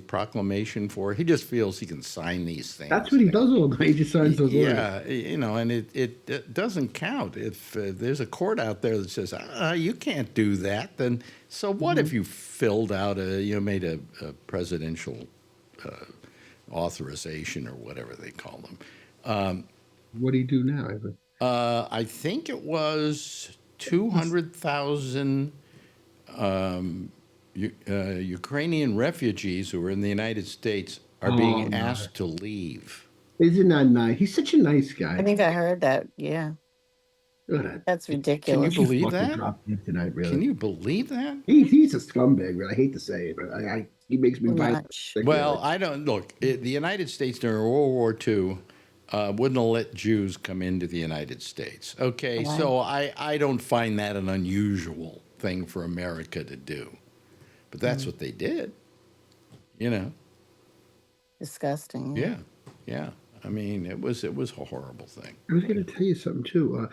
proclamation for? He just feels he can sign these things. That's what he does all day. He just signs those orders. Yeah, and it doesn't count. If there's a court out there that says, you can't do that, then so what if you filled out made a presidential authorization or whatever they call them? What do you do now, Evan? I think it was 200,000 Ukrainian refugees who are in the United States are being asked to leave. Isn't that nice? He's such a nice guy. I think I heard that. Yeah. That's Can you ridiculous. believe Fucking that? dropped dead tonight, really. Can you believe that? He's a scumbag, man. I hate to say it, but he makes me violent. Well, I don't look. The United States during World War II wouldn't have let Jews come into the United States. Okay, Right. so I don't find that an unusual thing for America to do, but that's what they did. You know. Disgusting. Yeah, yeah. I mean, it was a horrible thing. I was going to tell you something too.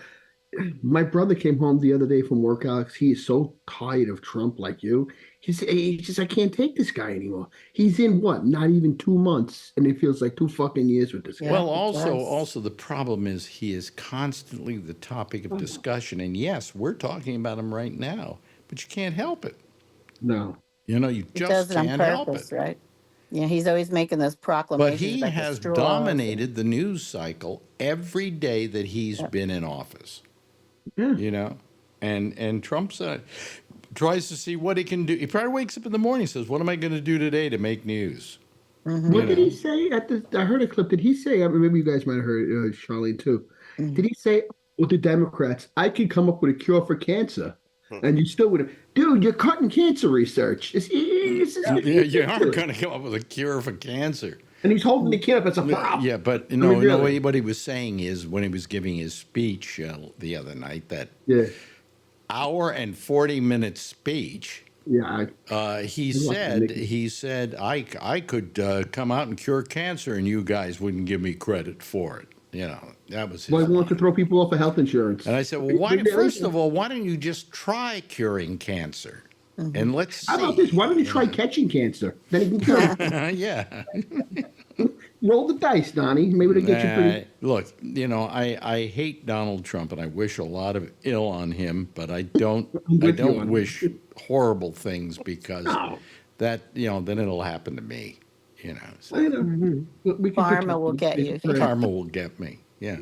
My brother came home the other day from work, Alex. He is so tired of Trump, like you. He just, I can't take this guy anymore. He's in what? Not even 2 months, and it feels like 2 fucking years with this guy. Well, also the problem is he is constantly the topic of discussion, and yes, we're talking about him right now, but you can't help it. No, you know, you He just does it on can't help purpose, it. right? Yeah, he's always making those proclamations. But he about the has straws dominated the news cycle every day that he's been in office. Yeah. You know, and Trump tries to see what he can do. He probably wakes up in the morning and says, "What am I going to do today to make news?" What did he say at the? I heard a clip. Did he say? I mean, maybe you guys might have heard Charlene too. Did he say with the Democrats, "I could come up with a cure for cancer," and you still would have, dude? You're cutting cancer research. Yeah, you aren't going to come up with a cure for cancer. And he's holding the kid up as a prop. Yeah, but I mean, really. what he was saying is when he was giving his speech the other night, that hour and 40-minute speech. Yeah, he said I could come out and cure cancer, and you guys wouldn't give me credit for it. You know, that was his. Well, he wants to throw people off of health insurance. And I said, well, first of all, why don't you just try curing cancer? And let's see. How about this? Why don't you try catching cancer? Then he can cure it. Yeah. Roll the dice, Donnie. Maybe they get you pretty. Look, you know, I hate Donald Trump, and I wish a lot of ill on him, but I don't wish horrible things because that, you know, then it'll happen to me. You know. So. I know. Karma will get you. Karma will get me. Yeah.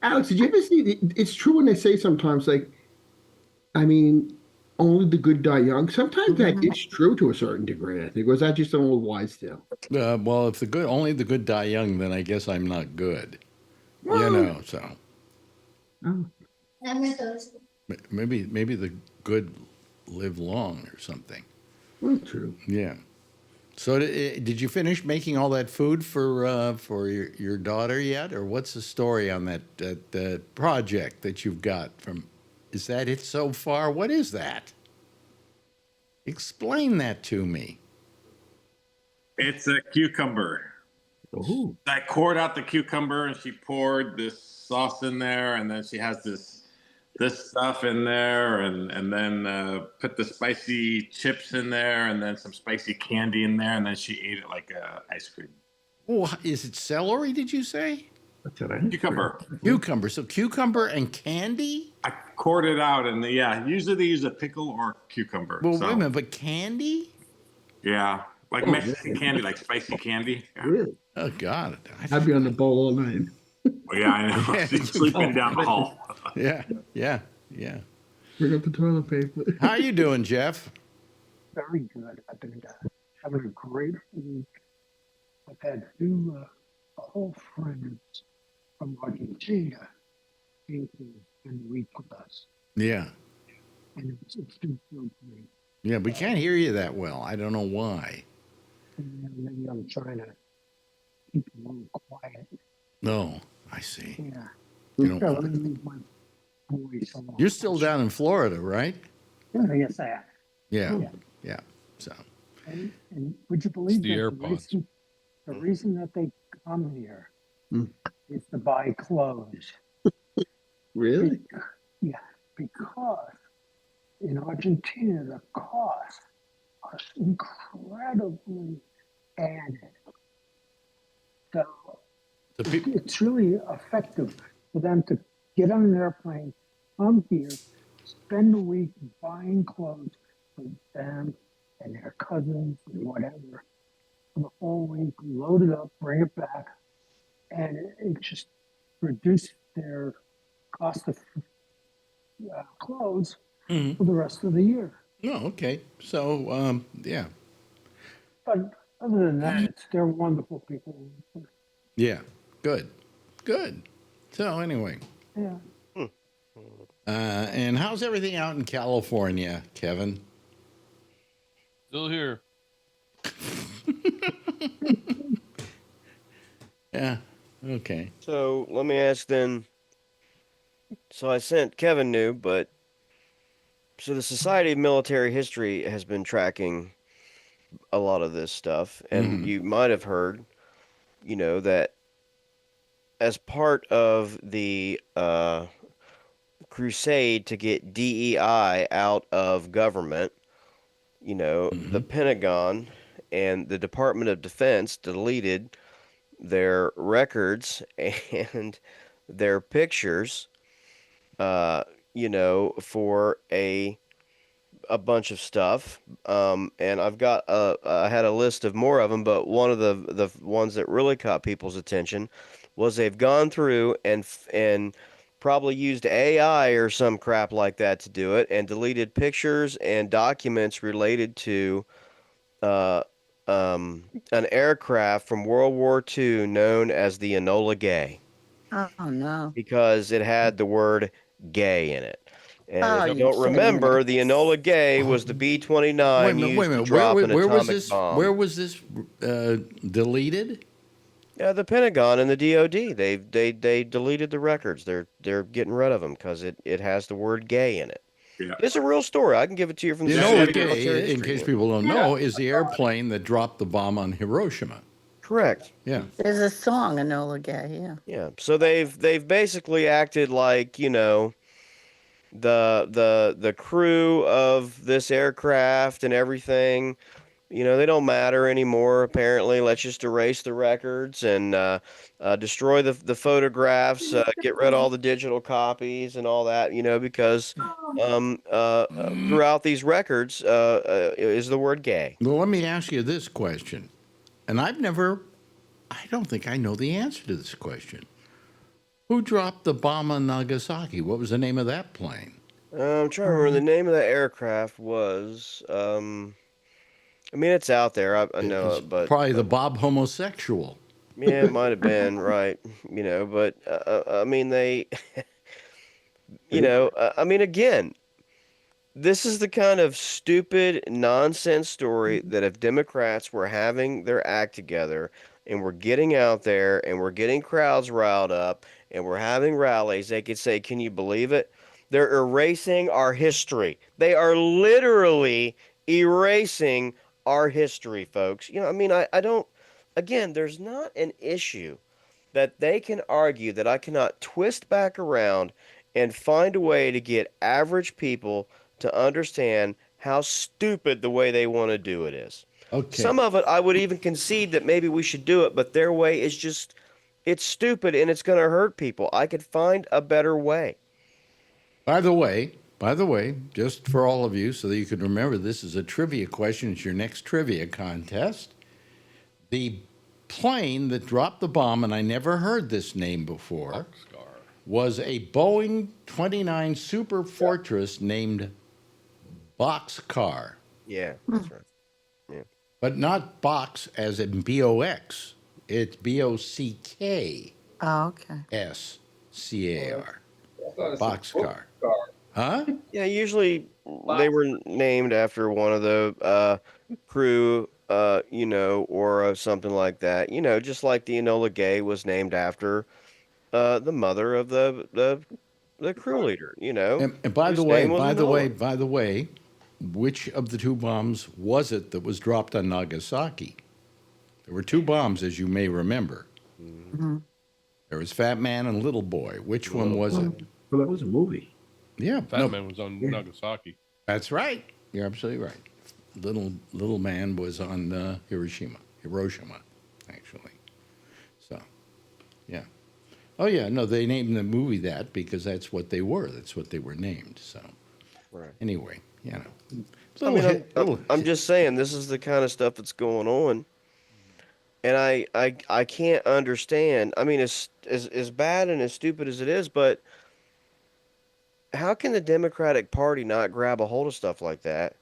Alex, did you ever see? It's true when they say sometimes, like, I mean, only the good die young. Sometimes that is true to a certain degree. I think was that just an old wise tale? Well, if only the good die young, then I guess I'm not good. You know, so. Oh. Maybe the good live long or something. Well, true. Yeah. So did you finish making all that food for your daughter yet, or what's the story on that project that you've got from? Is that it so far? What is that? Explain that to me. It's a cucumber. Ooh. I cored out the cucumber and she poured this sauce in there, and then she has this stuff in there, and then put the spicy chips in there, and then some spicy candy in there, and then she ate it like ice cream. Oh, is it celery? Did you say? That's what I Cucumber. Cucumber. So cucumber and candy? I cored it out, and usually they use a pickle or cucumber. Well, wait a minute, but candy? Yeah, like Mexican candy, like spicy candy. Yeah. Really? Oh God! I'd be on the bowl all night. Well, yeah, I know. She's sleeping down the hall. Yeah. Bring up the toilet paper. How you doing, Jeff? Very good. I've been having a great week. I've had two old friends from Argentina came to spend the week with us. Yeah. And it's been so great. Yeah, we can't hear you that well. I don't know why. And maybe I'm trying to keep a little quiet. No, I see. Yeah. You don't So want let me leave my voice alone. You're still down in Florida, right? Yeah, yes, I am. Yeah. So. And would you believe the that AirPods. the reason that they come here is to buy clothes? Really? Yeah, because in Argentina the costs are incredibly added. So it's really effective for them to get on an airplane, come here, spend a week buying clothes for them and their cousins and whatever for the whole week, load it up, bring it back, and it just reduced their cost of clothes for the rest of the year. Oh, okay. So, yeah. But other than that, they're wonderful people. Yeah. Good. So anyway, Yeah. and how's everything out in California, Kevin? Still here. Yeah. Okay. So let me ask then. So I sent Kevin knew, but so the Society of Military History has been tracking a lot of this stuff, and you might have heard, that as part of the crusade to get DEI out of government, the Pentagon and the Department of Defense deleted their records and their pictures, for a bunch of stuff. And I've got I had a list of more of them, but one of the ones that really caught people's attention was they've gone through and probably used AI or some crap like that to do it, and deleted pictures and documents related to an aircraft from World War II known as the Enola Gay. Oh no! Because it had the word "gay" in it. And if you you're don't kidding remember, me. the Enola Gay was the B-29 used to drop an Where was atomic this? bomb. Where was this deleted? Yeah, the Pentagon and the DoD. They deleted the records. They're getting rid of them because it has the word "gay" in it. Yeah. It's a real story. I can give it to you from the The Society Enola of Military Gay, in History. case people don't know, is the airplane that dropped the bomb on Hiroshima. Correct. Yeah. There's a song, Enola Gay. Yeah. Yeah. So they've basically acted like, the crew of this aircraft and everything, they don't matter anymore. Apparently, let's just erase the records and destroy the photographs, get rid of all the digital copies and all that, because throughout these records is the word "gay." Well, let me ask you this question, and I don't think I know the answer to this question. Who dropped the bomb on Nagasaki? What was the name of that plane? I'm trying to remember the name of the aircraft was. It's out there. I know it, but probably the Bob Homosexual. Yeah, it might have been right. But they, again, this is the kind of stupid nonsense story that if Democrats were having their act together and we're getting out there and we're getting crowds riled up and we're having rallies, they could say, "Can you believe it? They're erasing our history. They are literally erasing our history, folks." I don't. Again, there's not an issue that they can argue that I cannot twist back around and find a way to get average people to understand how stupid the way they want to do it is. Okay. Some of it I would even concede that maybe we should do it, but their way is just, it's stupid and it's going to hurt people. I could find a better way. By the way, just for all of you, so that you can remember, this is a trivia question. It's your next trivia contest. The plane that dropped the bomb, and I never heard this name before, was a Boeing 29 Super Fortress named Boxcar. Yeah, that's right. Yeah. But not box as in B-O-X. It's B-O-C-K. Oh, okay. S-C-A-R. Boxcar. Huh? Yeah, usually they were named after one of the crew, or something like that. Just like the Enola Gay was named after the mother of the crew leader. And by the way, which of the two bombs was it that was dropped on Nagasaki? There were two bombs, as you may remember. Mm-hmm. There was Fat Man and Little Boy. Which one was it? Well, that was a movie. Yeah, Fat Man was on Nagasaki. That's right. You're absolutely right. Little Man was on Hiroshima, actually. So, yeah. Oh yeah, no, they named the movie that because that's what they were. That's what they were named. So, right. Anyway, I'm just saying this is the kind of stuff that's going on, and I can't understand. As bad and as stupid as it is, but how can the Democratic Party not grab a hold of stuff like that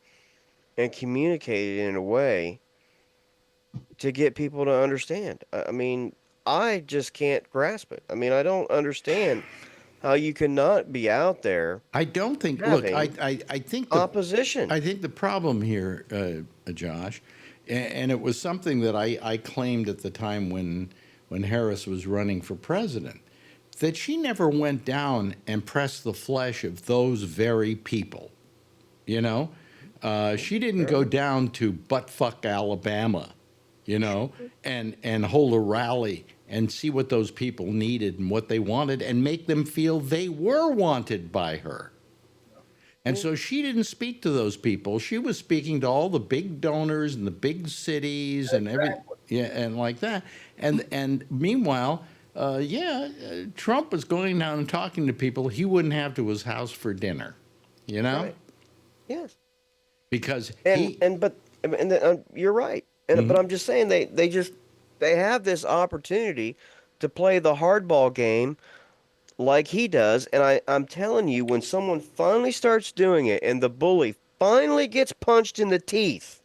and communicate it in a way to get people to understand? I just can't grasp it. I mean, I don't understand how you cannot be out there. I don't think. Look, having I think opposition. I think the problem here, Josh, and it was something that I claimed at the time when Harris was running for president, that she never went down and pressed the flesh of those very people. You know, she didn't go down to buttfuck Alabama, you know, and hold a rally and see what those people needed and what they wanted and make them feel they were wanted by her. And so she didn't speak to those people. She was speaking to all the big donors and the big cities and yeah, and like that. And meanwhile, Trump was going down and talking to people he wouldn't have to his house for dinner, you know? Right. Yes. Because you're right. But I'm just saying they have this opportunity to play the hardball game like he does, and I'm telling you, when someone finally starts doing it and the bully finally gets punched in the teeth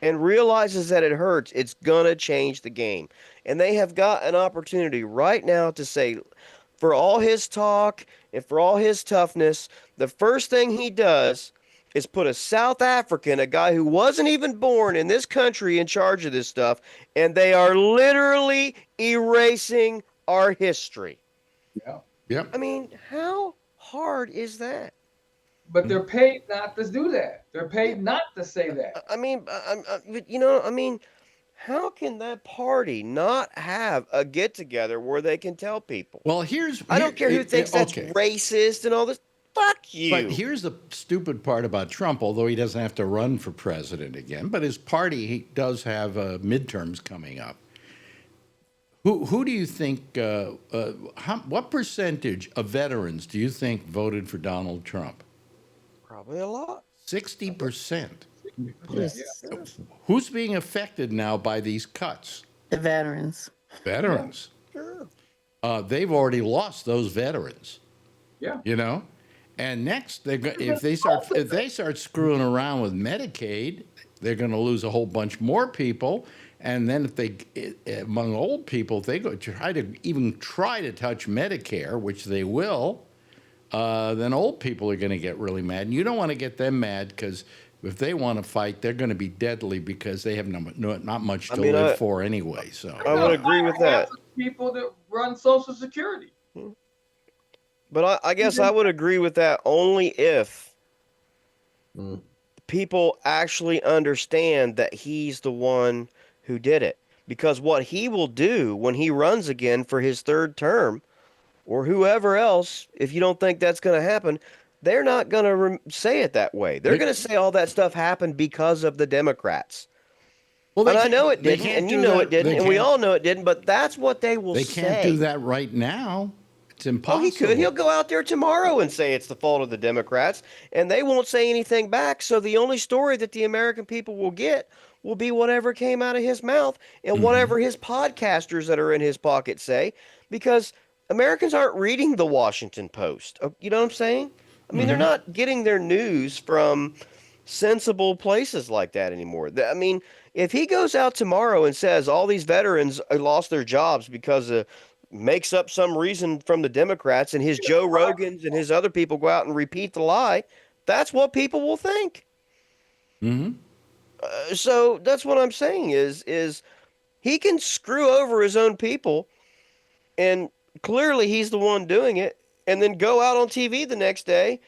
and realizes that it hurts, it's gonna change the game. And they have got an opportunity right now to say, for all his talk and for all his toughness, the first thing he does is put a South African, a guy who wasn't even born in this country, in charge of this stuff, and they are literally erasing our history. Yeah. Yep. I mean, how hard is that? But they're paid not to do that. They're paid not to say that. I mean, you know, I mean, how can that party not have a get together where they can tell people? Well, I don't care who thinks that's racist and all this. Fuck you. But here's the stupid part about Trump, although he doesn't have to run for president again, but his party he does have midterms coming up. Who do you think, what percentage of veterans do you think voted for Donald Trump? Probably a lot. 60%. Yeah. Who's being affected now by these cuts? The veterans. Veterans. Sure. They've already lost those veterans. Yeah. You know? And next, if they start screwing around with Medicaid, they're going to lose a whole bunch more people. And then among old people, if they try to touch Medicare, which they will, then old people are going to get really mad. And you don't want to get them mad because if they want to fight, they're going to be deadly because they have not much to live for anyway. So I would agree with that. People that run Social Security. But I guess I would agree with that only if people actually understand that he's the one who did it. Because what he will do when he runs again for his third term, or whoever else, if you don't think that's going to happen, they're not going to say it that way. They're going to say all that stuff happened because of the Democrats. Well, and I know it didn't, and you know it didn't, and we all know it didn't, but that's what they will say. They can't do that right now. It's impossible. Oh, he could. He'll go out there tomorrow and say it's the fault of the Democrats, and they won't say anything back. So the only story that the American people will get will be whatever came out of his mouth and whatever his podcasters that are in his pocket say, because Americans aren't reading the Washington Post. You know what I'm saying? I mean, they're not getting their news from sensible places like that anymore. I mean, if he goes out tomorrow and says all these veterans lost their jobs because of makes up some reason from the Democrats, and his Joe Rogans and his other people go out and repeat the lie, that's what people will think. So that's what I'm saying is he can screw over his own people, and clearly he's the one doing it, and then go out on TV the next day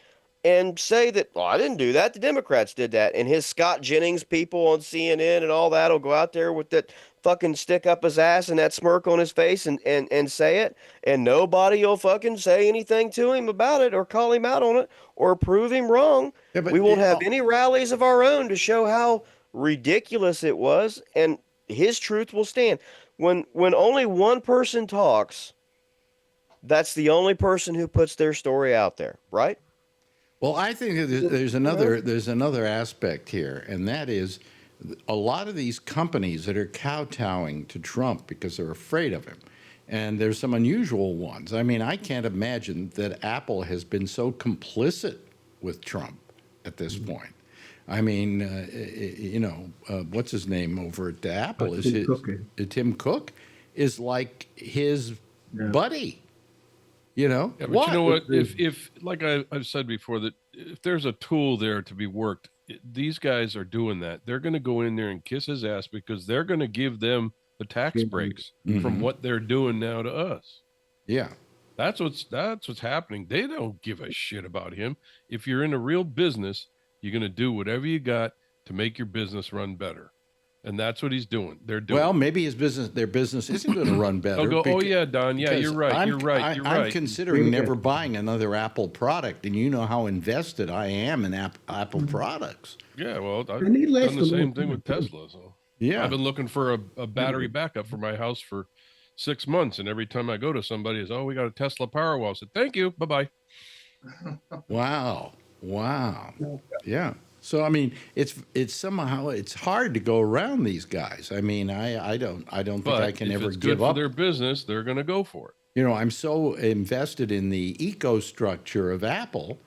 and say that, well, I didn't do that. The Democrats did that. And his Scott Jennings people on CNN and all that will go out there with that fucking stick up his ass and that smirk on his face and say it. And nobody will fucking say anything to him about it or call him out on it or prove him wrong. Yeah, we won't have any rallies of our own to show how ridiculous it was. And his truth will stand. When only one person talks, that's the only person who puts their story out there, right? Well, I think there's another aspect here, and that is a lot of these companies that are kowtowing to Trump because they're afraid of him. And there's some unusual ones. I mean, I can't imagine that Apple has been so complicit with Trump at this point. I mean, what's his name over at Apple? Tim Cook. is like his buddy. You know? Yeah, but you know what? If like I've said before, that if there's a tool there to be worked, these guys are doing that. They're going to go in there and kiss his ass because they're going to give them the tax breaks from what they're doing now to us. Yeah. That's what's happening. They don't give a shit about him. If you're in a real business, you're going to do whatever you got to make your business run better. And that's what he's doing. They're doing. Well, maybe their business isn't going to run better. They'll go, oh yeah, Don. Yeah, you're right. You're right. I'm considering never buying another Apple product, and you know how invested I am in Apple products. Yeah, well, I've done the same thing with Tesla. So yeah, I've been looking for a battery backup for my house for 6 months, and every time I go to somebody, is we got a Tesla Powerwall. I said, thank you, bye bye. Wow, yeah. So I mean, it's somehow it's hard to go around these guys. I mean, I don't think I can ever give up. For their business, they're going to go for it. You know, I'm so invested in the eco-structure of Apple,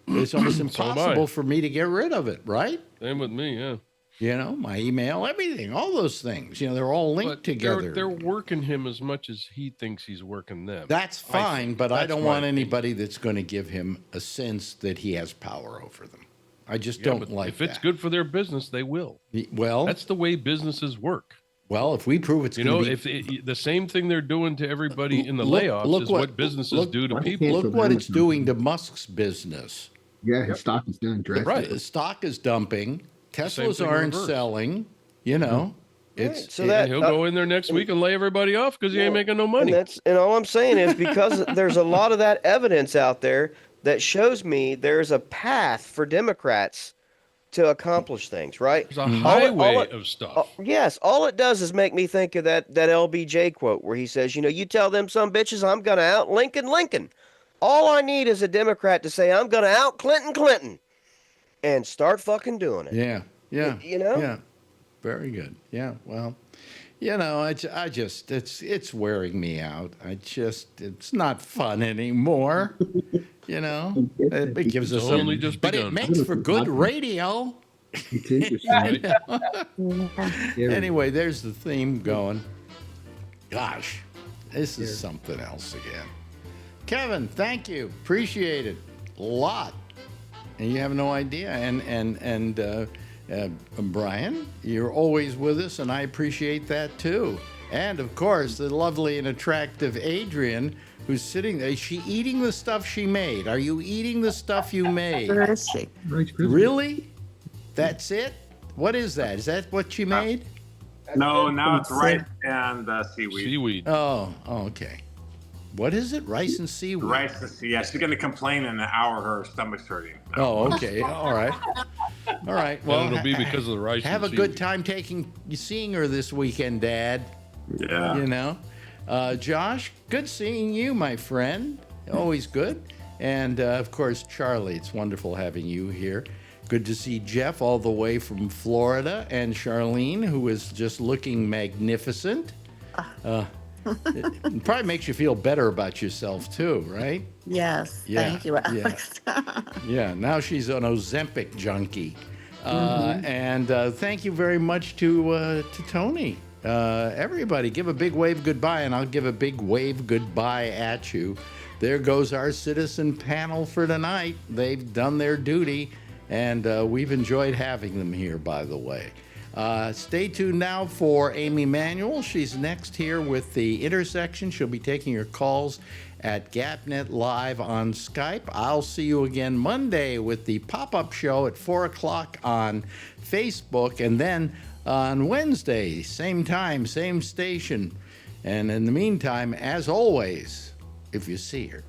it's almost impossible for me to get rid of it. Right? Same with me. Yeah. You know, my email, everything, all those things. You know, they're all linked together. They're working him as much as he thinks he's working them. That's fine, but I don't want anybody that's going to give him a sense that he has power over them. I just don't like that. If it's good for their business, they will. Well, that's the way businesses work. Well, if we prove it's the same thing they're doing to everybody in the layoffs is what businesses do to people. Look what it's doing to Musk's business. Yeah, his stock is down drastically. Right, the stock is dumping. Teslas aren't selling. You know, So he'll go in there next week and lay everybody off because he ain't making no money. And all I'm saying is because there's a lot of that evidence out there that shows me there's a path for Democrats to accomplish things, right? There's a highway of stuff. Yes, all it does is make me think of that LBJ quote where he says, you tell them some bitches I'm going to out Lincoln. All I need is a Democrat to say I'm going to out Clinton and start fucking doing it. Yeah. Yeah. Very good. Yeah. Well, I just it's wearing me out. It's not fun anymore. It gives us but it makes for good radio. Anyway, there's the theme going. Gosh, this is something else again. Kevin, thank you. Appreciate it a lot. And you have no idea. And Brian, you're always with us, and I appreciate that too. And of course, the lovely and attractive Adrian, who's sitting there. Is she eating the stuff she made? Are you eating the stuff you made? Where is she? Really? That's it? What is that? Is that what she made? No, now it's rice and seaweed. Seaweed. Oh, okay. What is it? Rice and seaweed? Rice and seaweed. Yeah, she's going to complain in an hour her stomach's hurting. Oh, okay. All right. All right. Well, it'll be because of the rice have and a good time seeing her this weekend, Dad. Yeah. Josh, good seeing you, my friend. Always good. And, of course, Charlie, it's wonderful having you here. Good to see Jeff all the way from Florida, and Charlene, who is just looking magnificent. It probably makes you feel better about yourself, too, right? Yes. Yeah, thank you, Alex. Yeah, now she's an Ozempic junkie. And thank you very much to Tony. Everybody, give a big wave goodbye, and I'll give a big wave goodbye at you. There goes our citizen panel for tonight. They've done their duty, and we've enjoyed having them here, by the way. Stay tuned now for Amy Manuel. She's next here with The Intersection. She'll be taking your calls at GapNet Live on Skype. I'll see you again Monday with the pop-up show at 4 o'clock on Facebook, and then on Wednesday, same time, same station. And in the meantime, as always, if you see her,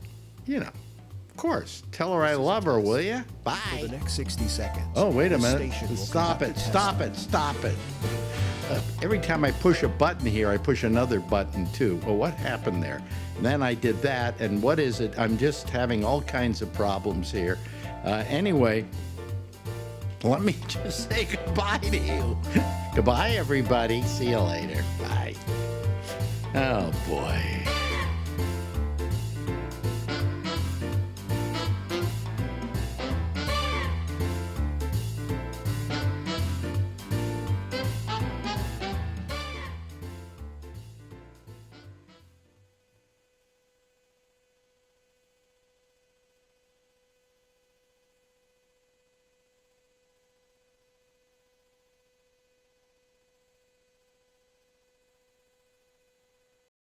of course, tell her I love her, will you? Bye. For the next 60 seconds. Oh, wait a minute. Stop it. Every time I push a button here, I push another button too. Well, what happened there? And then I did that, and what is it? I'm just having all kinds of problems here. Anyway, let me just say goodbye to you. Goodbye, everybody. See you later. Bye. Oh, boy.